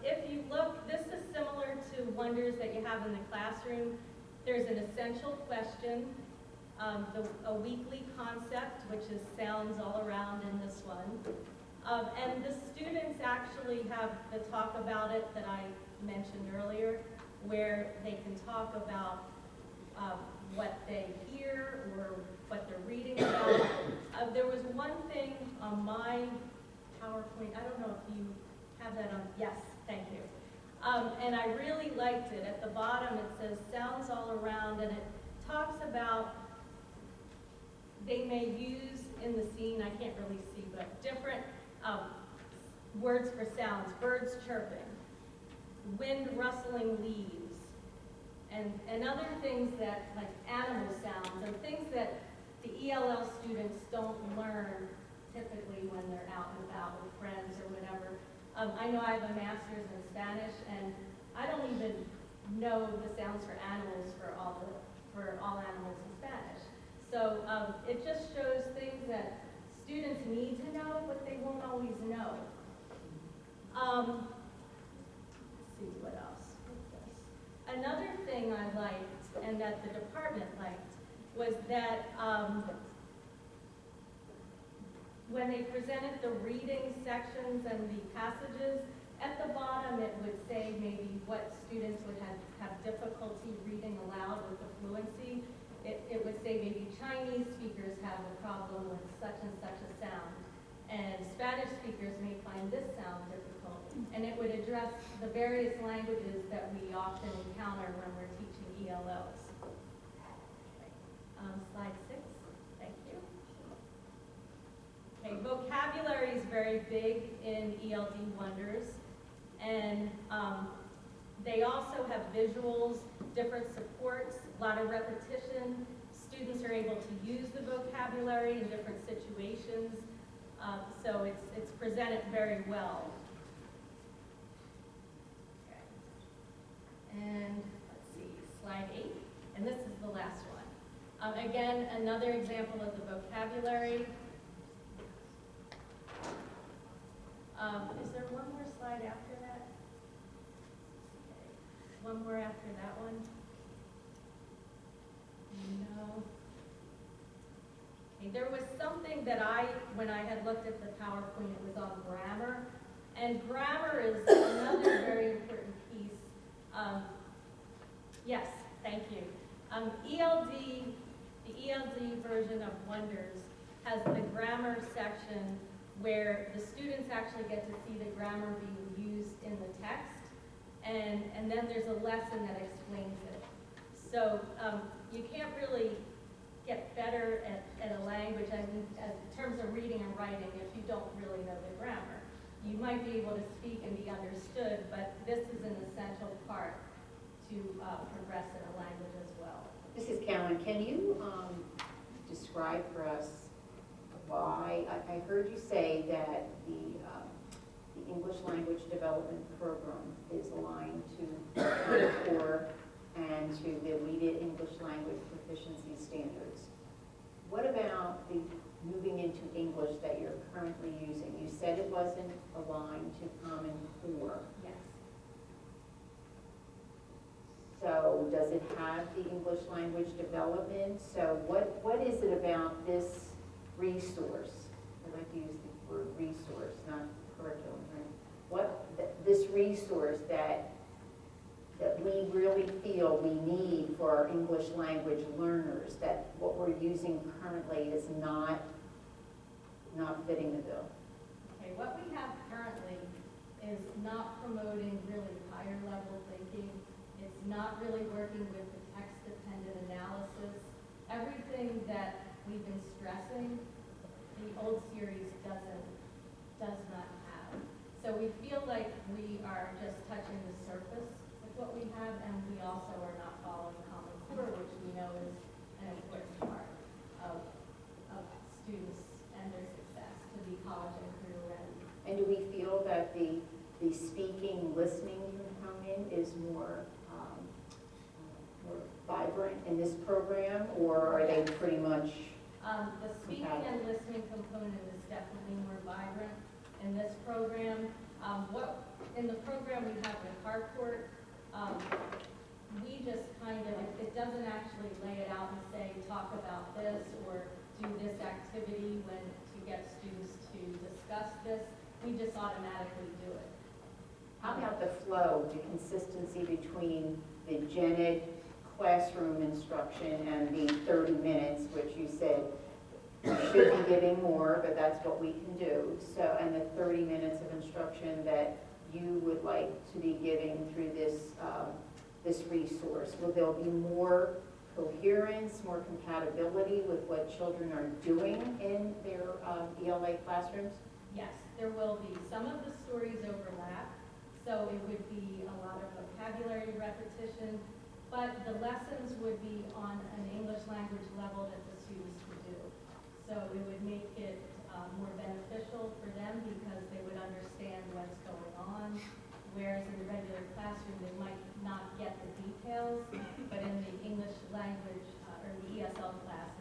If you look, this is similar to wonders that you have in the classroom. There's an essential question, a weekly concept, which is sounds all around in this one. And the students actually have the talk about it that I mentioned earlier, where they can talk about what they hear or what they're reading about. There was one thing on my PowerPoint, I don't know if you have that on, yes, thank you. And I really liked it. At the bottom it says sounds all around, and it talks about they may use in the scene, I can't really see, but different words for sounds, birds chirping, wind rustling leaves, and other things that, like animal sounds, and things that the ELL students don't learn typically when they're out and about with friends or whatever. I know I have a master's in Spanish, and I don't even know the sounds for animals for all animals in Spanish. So it just shows things that students need to know, but they won't always know. Let's see what else. Another thing I liked, and that the department liked, was that when they presented the reading sections and the passages, at the bottom it would say maybe what students would have difficulty reading aloud with the fluency. It would say maybe Chinese speakers have a problem with such and such a sound, and Spanish speakers may find this sound difficult. And it would address the various languages that we often encounter when we're teaching ELLs. Slide 6, thank you. Okay, vocabulary is very big in ELD Wonders, and they also have visuals, different supports, a lot of repetition. Students are able to use the vocabulary in different situations, so it's presented very well. Okay. And let's see, slide 8, and this is the last one. Again, another example of the vocabulary. Is there one more slide after that? Okay. One more after that one? No. Okay, there was something that when I had looked at the PowerPoint, it was on grammar. And grammar is another very important piece. Yes, thank you. The ELD version of Wonders has the grammar section where the students actually get to see the grammar being used in the text, and then there's a lesson that explains it. So you can't really get better at a language, I mean, in terms of reading and writing, if you don't really know the grammar. You might be able to speak and be understood, but this is an essential part to progress in a language as well. Mrs. Cowan, can you describe for us why, I heard you say that the English Language Development Program is aligned to core and to the WEDA English Language Proficiency Standards. What about the moving into English that you're currently using? You said it wasn't aligned to Common Core. Yes. So does it have the English language development? So what is it about this resource? I like to use the word resource, not curriculum, right? This resource that we really feel we need for our English language learners, that what we're using currently is not fitting the bill? Okay, what we have currently is not promoting really higher level thinking. It's not really working with the text-dependent analysis. Everything that we've been stressing, the old series does not have. So we feel like we are just touching the surface with what we have, and we also are not following Common Core, which we know is an important part of students and their success to be college and career ready. And do we feel that the speaking, listening component is more vibrant in this program, or are they pretty much The speaking and listening component is definitely more vibrant in this program. In the program we have with Harcourt, we just kind of, it doesn't actually lay it out and say, talk about this or do this activity to get students to discuss this. We just automatically do it. How about the flow, the consistency between the gen ed classroom instruction and the 30 minutes, which you said you should be giving more, but that's what we can do. So, and the 30 minutes of instruction that you would like to be giving through this resource. Will there be more coherence, more compatibility with what children are doing in their ELA classrooms? Yes, there will be. Some of the stories overlap, so it would be a lot of vocabulary repetition, but the lessons would be on an English language level that the students would do. So it would make it more beneficial for them because they would understand what's going on, whereas in the regular classroom they might not get the details, but in the English language, or the ESL class,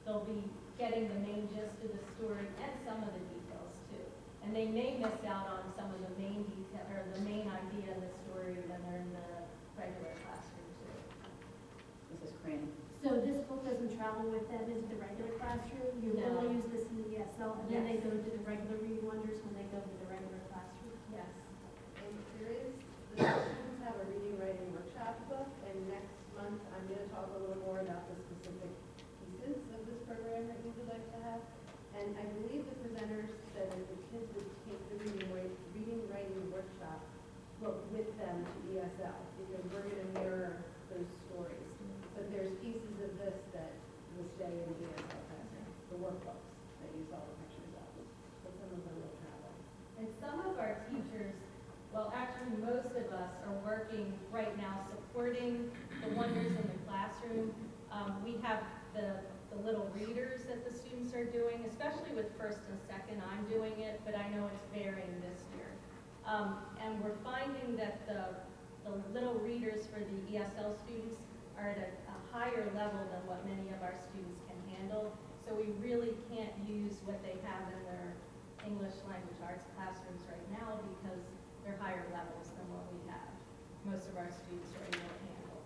they'll be getting the main gist of the story and some of the details too. And they may miss out on some of the main detail, or the main idea in the story when they're in the regular classroom too. Mrs. Crane. So this book doesn't travel with them into the regular classroom? You No. only use this in the ESL, and then they Yes. go to the regular Reading Wonders when they go to the regular classroom? Yes. And there is, the students have a reading writing workshop book, and next month I'm going to talk a little more about the specific pieces of this program that we would like to have. And I believe the presenters said that the kids would take the reading writing workshop book with them to ESL, because we're going to mirror those stories. But there's pieces of this that will stay in the ESL classroom, the workbooks that you saw the pictures of, but some of them will travel. And some of our teachers, well, actually most of us are working right now supporting the Wonders in the classroom. We have the little readers that the students are doing, especially with first and second. I'm doing it, but I know it's varying this year. And we're finding that the little readers for the ESL students are at a higher level than what many of our students can handle. So we really can't use what they have in their English language arts classrooms right now because they're higher levels than what we have. Most of our students are able to handle.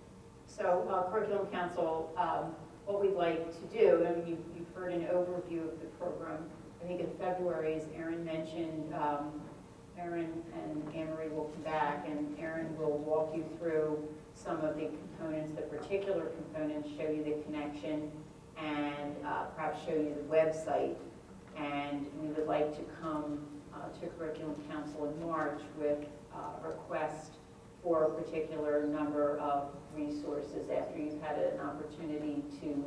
So Curriculum Council, what we'd like to do, I mean, you've heard an overview of the program. I think in February, as Erin mentioned, Erin and Anne Marie will come back, and Erin will walk you through some of the components, the particular components, show you the connection, and perhaps show you the website. And we would like to come to Curriculum Council in March with a request for a particular number of resources after you've had an opportunity to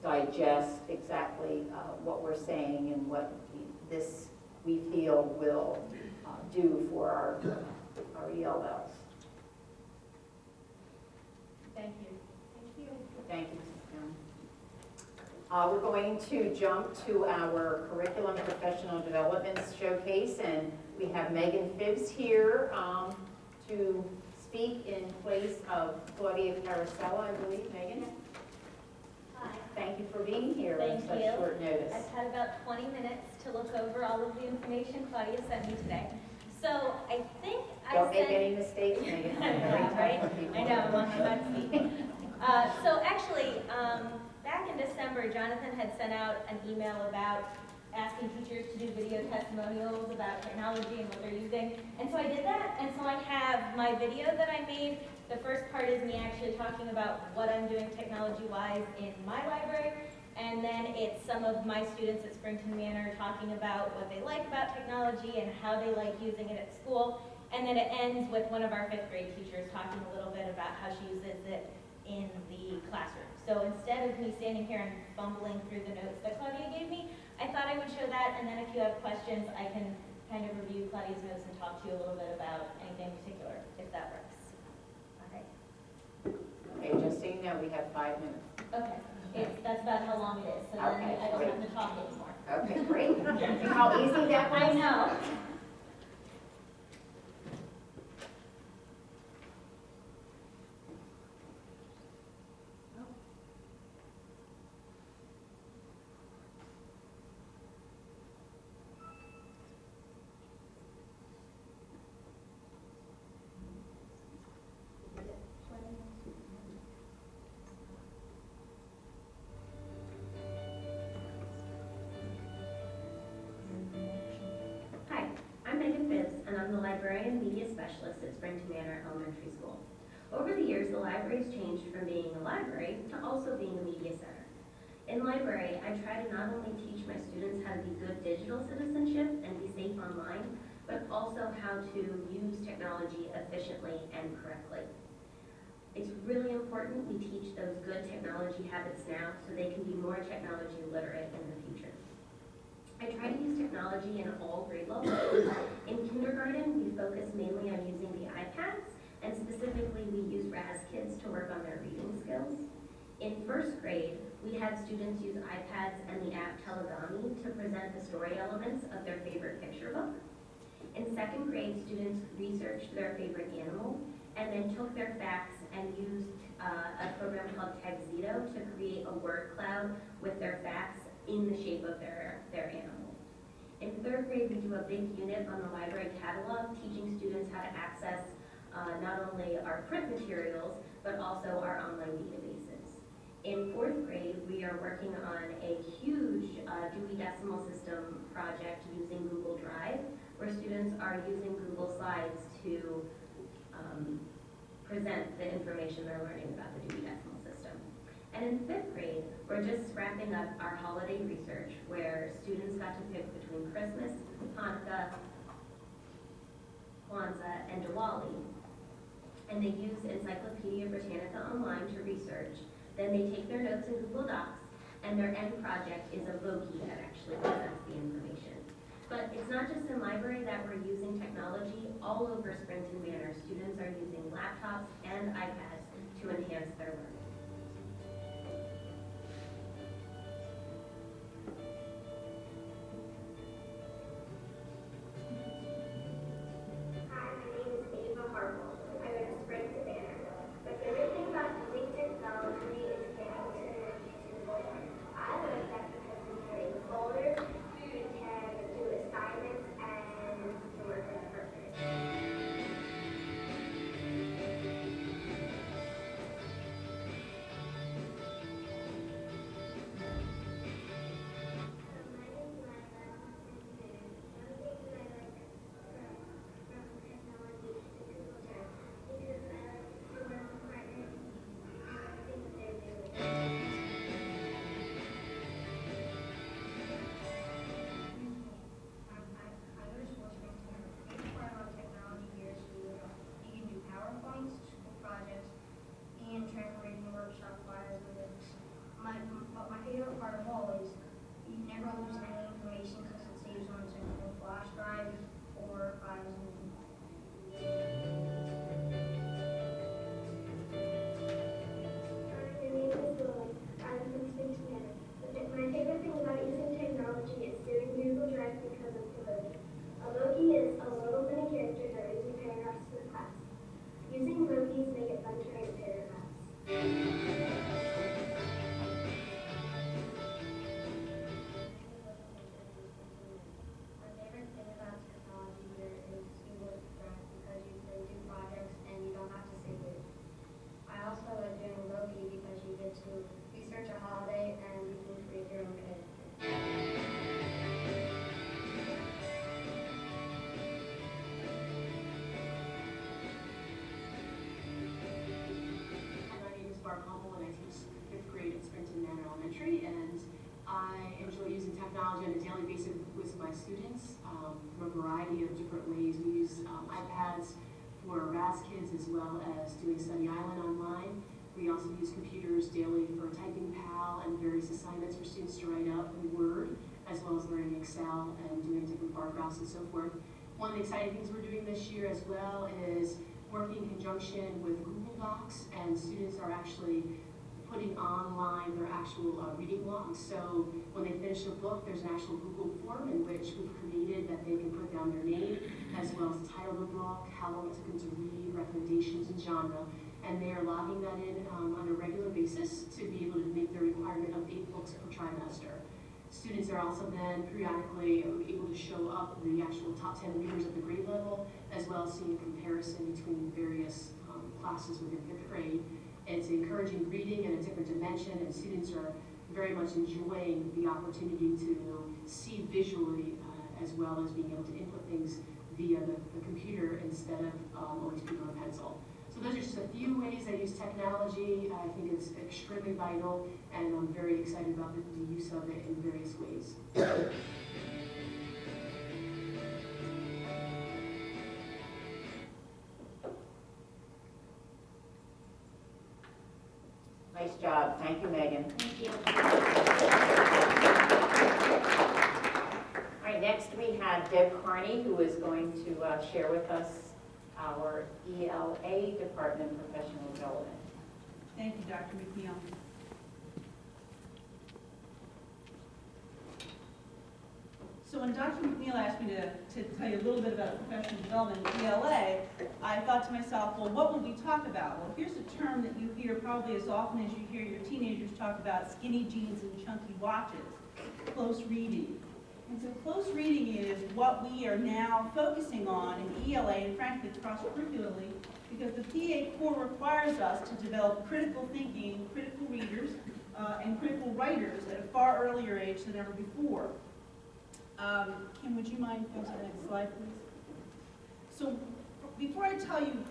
digest exactly what we're saying and what this we feel will do for our ELLs. Thank you. Thank you, Mrs. Brown. We're going to jump to our Curriculum Professional Development Showcase, and we have Megan Phibbs here to speak in place of Claudia Carosella, I believe. Megan? Hi. Thank you for being here on Thank such you. short notice. I've had about 20 minutes to look over all of the information Claudia sent me today. So I think Don't make any mistakes, Megan. right? I know, I'm on my hot seat. So actually, back in December, Jonathan had sent out an email about asking teachers to do video testimonials about technology and what they're using. And so I did that, and so I have my video that I made. The first part is me actually talking about what I'm doing technology-wise in my library, and then it's some of my students at Springton Manor talking about what they like about technology and how they like using it at school. And then it ends with one of our 5th grade teachers talking a little bit about how she uses it in the classroom. So instead of me standing here and fumbling through the notes that Claudia gave me, I thought I would show that, and then if you have questions, I can kind of review Claudia's notes and talk to you a little bit about anything in particular, if that works. All right. Okay, just so you know, we have 5 minutes. Okay, that's about how long it is, so then Okay, I don't great. have to talk anymore. Okay, great. See how easy that was? I know. Hi, I'm Megan Phibbs, and I'm the Librarian Media Specialist at Springton Manor Elementary School. Over the years, the library has changed from being a library to also being a media center. In library, I try to not only teach my students how to be good digital citizenship and be safe online, but also how to use technology efficiently and correctly. It's really important we teach those good technology habits now so they can be more technology literate in the future. I try to use technology in all grade levels. In kindergarten, we focus mainly on using the iPads, and specifically we use RAS Kids to work on their reading skills. In 1st grade, we had students use iPads and the app Telegami to present the story elements of their favorite picture book. In 2nd grade, students researched their favorite animal and then took their facts and used a program called Tagxito to create a word cloud with their facts in the shape of their animal. In 3rd grade, we do a big unit on the library catalog, teaching students how to access not only our print materials, but also our online databases. In 4th grade, we are working on a huge Dewey Decimal System project using Google Drive, where students are using Google Slides to present the information they're learning about the Dewey Decimal System. And in 5th grade, we're just wrapping up our holiday research, where students got to pick between Christmas, Hanukkah, Kwanzaa, and Diwali. And they use Encyclopedia Britannica Online to research. Then they take their notes in Google Docs, and their end project is a Voki that actually presents the information. But it's not just in library that we're using technology. All over Springton Manor, students are using laptops and iPads to enhance their learning. Hi, my name is Ava Harple. I go to Springton Manor. My favorite thing about using technology is getting to I like that because we can folders, we can do assignments, and the work is perfect. variety of different ways. We use iPads for RAS kids as well as doing Study Island online. We also use computers daily for Typing Pal and various assignments for students to write up in Word, as well as learning Excel and doing different bar graphs and so forth. One of the exciting things we're doing this year as well is working in conjunction with Google Docs, and students are actually putting online their actual reading logs. So when they finish a book, there's an actual Google form in which we've created that they can put down their name, as well as the title of the book, how long it took them to read, recommendations, and genre. And they are logging that in on a regular basis to be able to meet the requirement of 8 books per trimester. Students are also then periodically able to show up the actual top 10 readers at the grade level, as well as seeing a comparison between various classes within 5th grade. It's encouraging reading in a different dimension, and students are very much enjoying the opportunity to see visually as well as being able to input things via the computer instead of always being on a pencil. So those are just a few ways I use technology. I think it's extremely vital, and I'm very excited about the use of it in various ways. Nice job. Thank you, Megan. Thank you. All right, next we have Deb Carney, who is going to share with us our ELA Department of Professional Development. Thank you, Dr. McNeil. So when Dr. McNeil asked me to tell you a little bit about professional development in ELA, I thought to myself, well, what will we talk about? Well, here's a term that you hear probably as often as you hear your teenagers talk about skinny jeans and chunky watches, close reading. And so close reading is what we are now focusing on in ELA, and frankly cross-curricularly, because the PA core requires us to develop critical thinking, critical readers, and critical writers at a far earlier age than ever before. Kim, would you mind going to the next slide, please? So before I tell you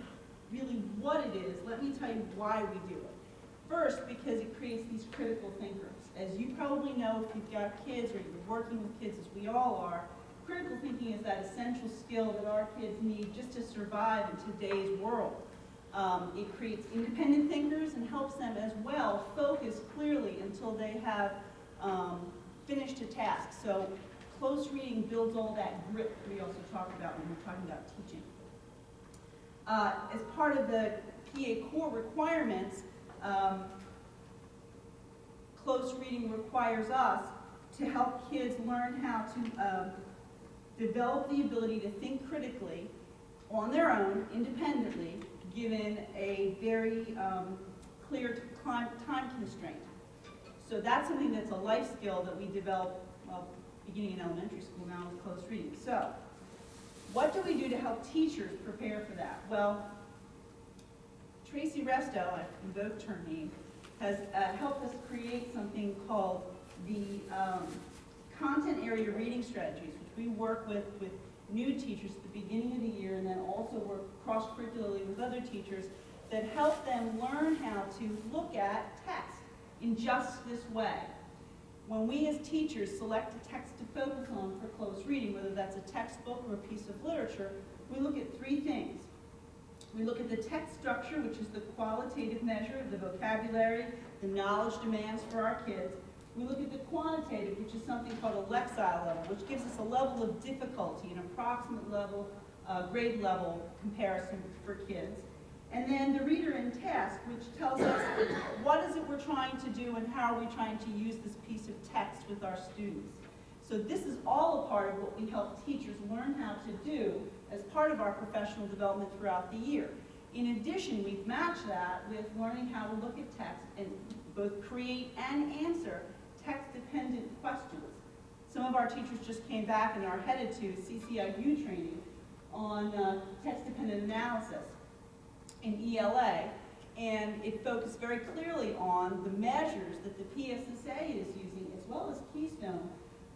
really what it is, let me tell you why we do it. First, because it creates these critical thinkers. As you probably know, if you've got kids or you're working with kids, as we all are, critical thinking is that essential skill that our kids need just to survive in today's world. It creates independent thinkers and helps them as well focus clearly until they have finished a task. So close reading builds all that grit we also talk about when we're talking about teaching. As part of the PA core requirements, close reading requires us to help kids learn how to develop the ability to think critically on their own, independently, given a very clear time constraint. So that's something that's a life skill that we develop, well, beginning in elementary school now with close reading. So what do we do to help teachers prepare for that? Well, Tracy Resto, I invoked her name, has helped us create something called the content area reading strategies, which we work with new teachers at the beginning of the year, and then also work cross-curricularly with other teachers that help them learn how to look at text in just this way. When we as teachers select a text to focus on for close reading, whether that's a textbook or a piece of literature, we look at 3 things. We look at the text structure, which is the qualitative measure of the vocabulary, the knowledge demands for our kids. We look at the quantitative, which is something called a Lexile level, which gives us a level of difficulty, an approximate level, grade level comparison for kids. And then the reader in task, which tells us what is it we're trying to do and how are we trying to use this piece of text with our students. So this is all a part of what we help teachers learn how to do as part of our professional development throughout the year. In addition, we've matched that with learning how to look at text and both create and answer text-dependent questions. Some of our teachers just came back and are headed to CCIU training on text-dependent analysis in ELA, and it focused very clearly on the measures that the PSSA is using, as well as Keystone,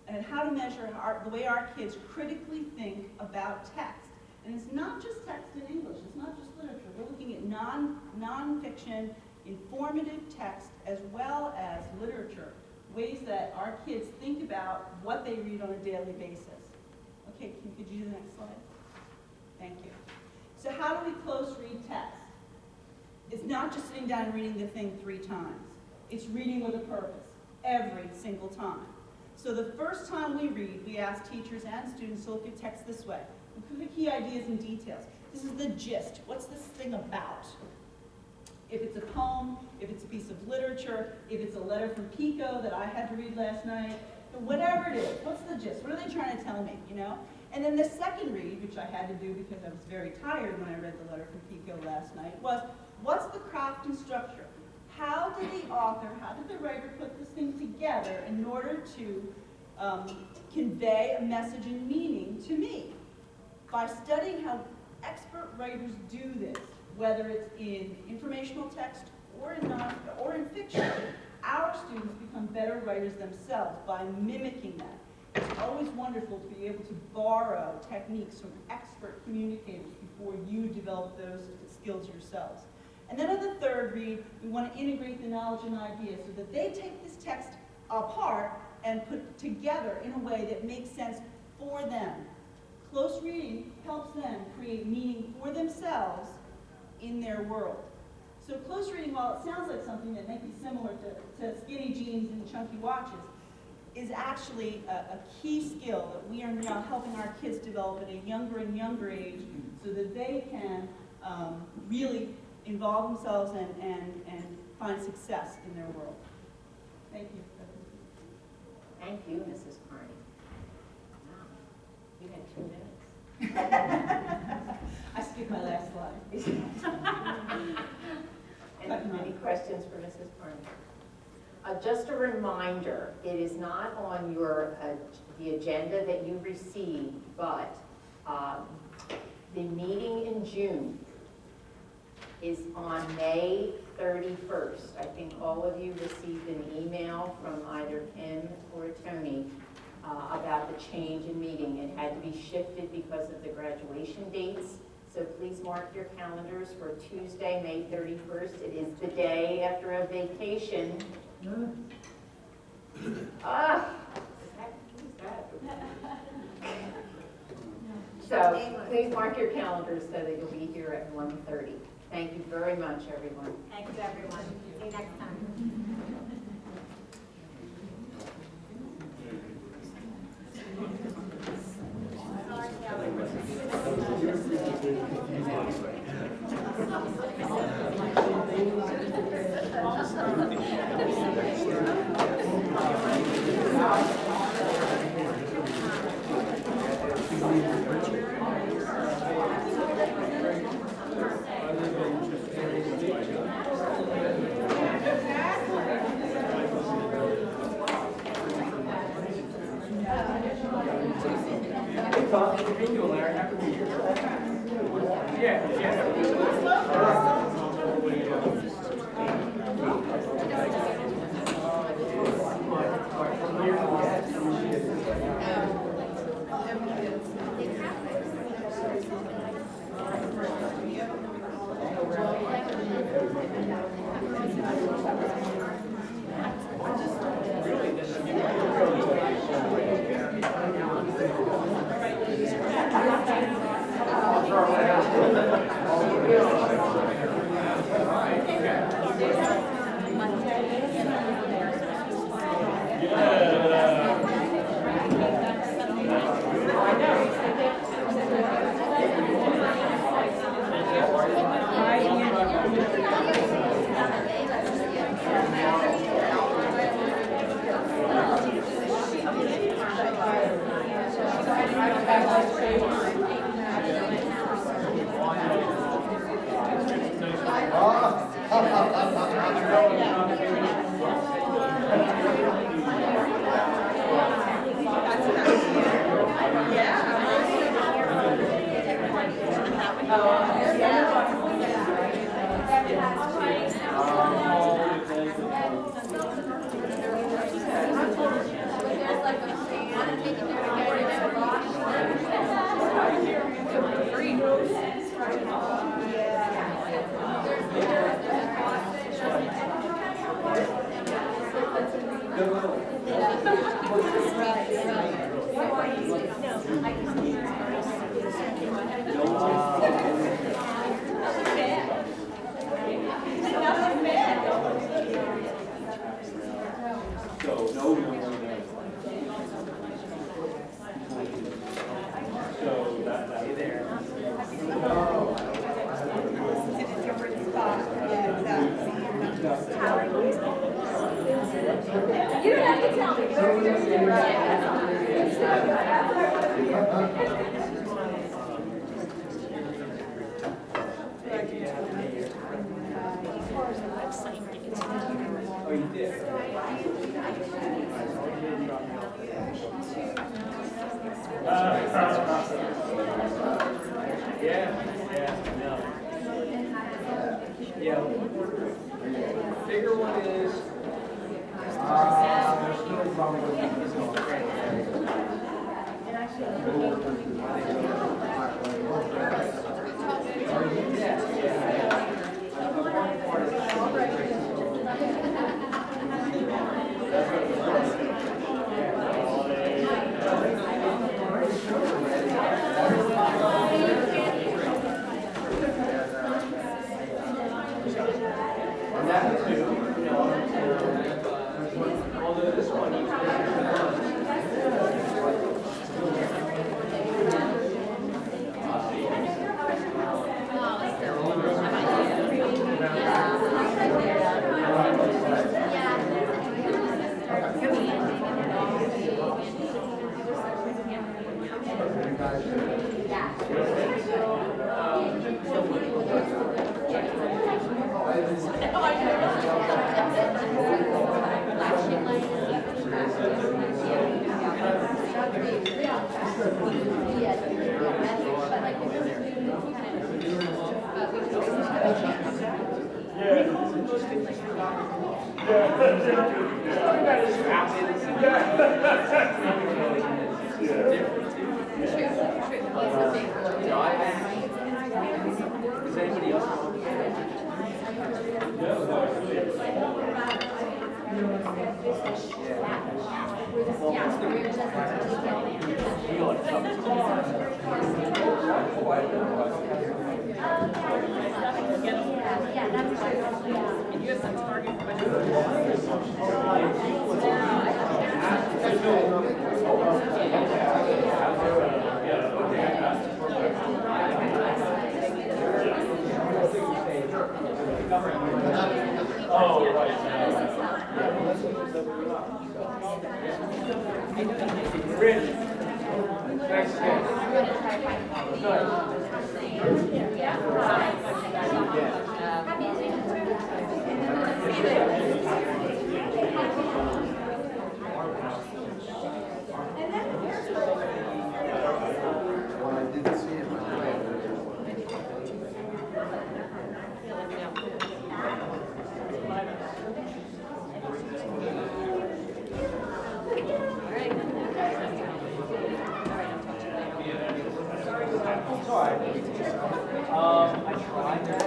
and how to measure the way our kids critically think about text. And it's not just text in English, it's not just literature. We're looking at non-fiction, informative text, as well as literature, ways that our kids think about what they read on a daily basis. Okay, could you you the next slide? Thank you. So how do we close read text? It's not just sitting down and reading the thing 3 times. It's reading with a purpose every single time. So the first time we read, we ask teachers and students to look at text this way. Look at the key ideas and details. This is the gist. What's this thing about? If it's a poem, if it's a piece of literature, if it's a letter from Pico that I had to read last night, whatever it is, what's the gist? What are they trying to tell me, you know? And then the second read, which I had to do because I was very tired when I read the letter from Pico last night, was what's the craft and structure? How did the author, how did the writer put this thing together in order to convey a message and meaning to me? By studying how expert writers do this, whether it's in informational text or in fiction, our students become better writers themselves by mimicking that. It's always wonderful to be able to borrow techniques from expert communicators before you develop those skills yourselves. And then on the third read, we want to integrate the knowledge and ideas so that they take this text apart and put it together in a way that makes sense for them. Close reading helps them create meaning for themselves in their world. So close reading, while it sounds like something that might be similar to skinny jeans and chunky watches, is actually a key skill that we are now helping our kids develop at a younger and younger age so that they can really involve themselves and find success in their world. Thank you. Thank you, Mrs. Carney. Wow, you had 2 minutes. I skipped my last slide. Any questions for Mrs. Carney? Just a reminder, it is not on your the agenda that you received, but the meeting in June is on May 31st. I think all of you received an email from either Kim or Tony about the change in meeting. It had to be shifted because of the graduation dates. So please mark your calendars for Tuesday, May 31st. It is the day after a vacation. So please mark your calendars so that you'll be here at 1:30. Thank you very much, everyone. Thank you, everyone. See you next time. Right. Oh, you did? Yeah. Bigger one is, there's still probably. And that too, you know, although this one you Does anybody else? Oh, right. Rich, thanks Well, I didn't see it. Sorry. I tried that.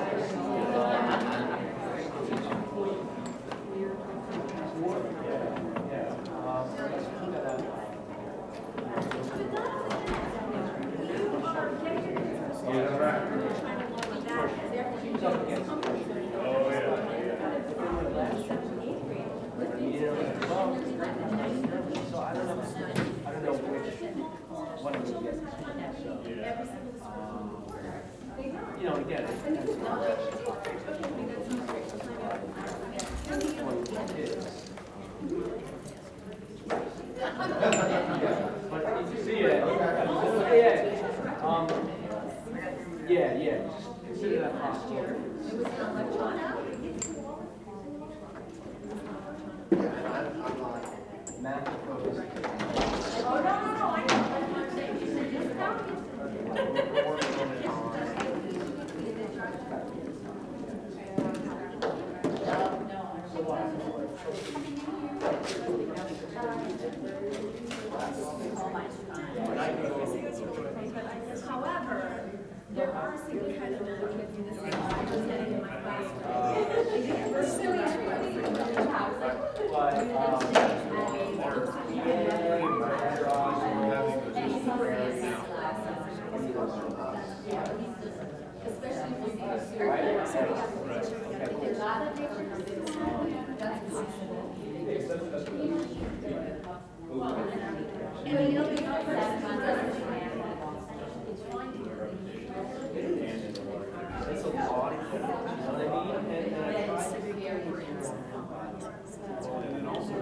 So I don't know which one of them gets. You know, again, but you see it. Yeah. Just consider that possible. Math focus. Oh, no, I know. However, there are some kind of kids in this age, I was getting in my class. We're silly It's a lot, you know what I mean? And then also,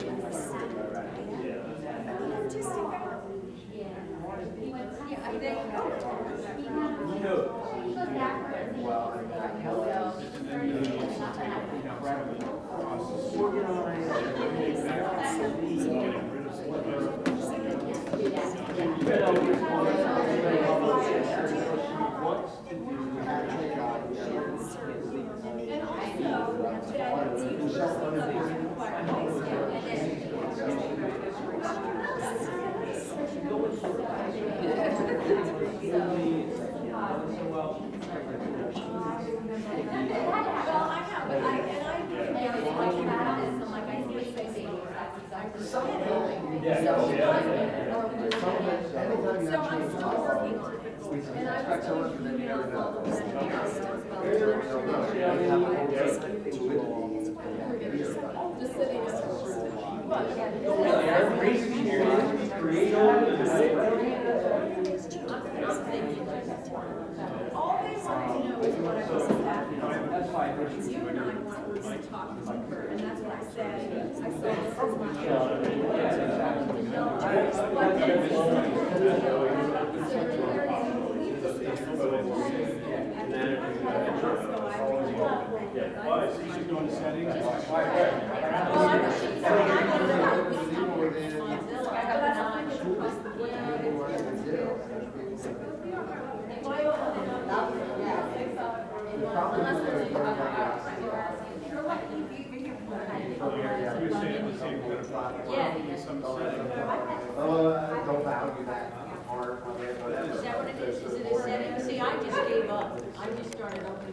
Don't value that part of it, whatever. Is that what it is? Is it a setting? See, I just gave up. I just started opening up.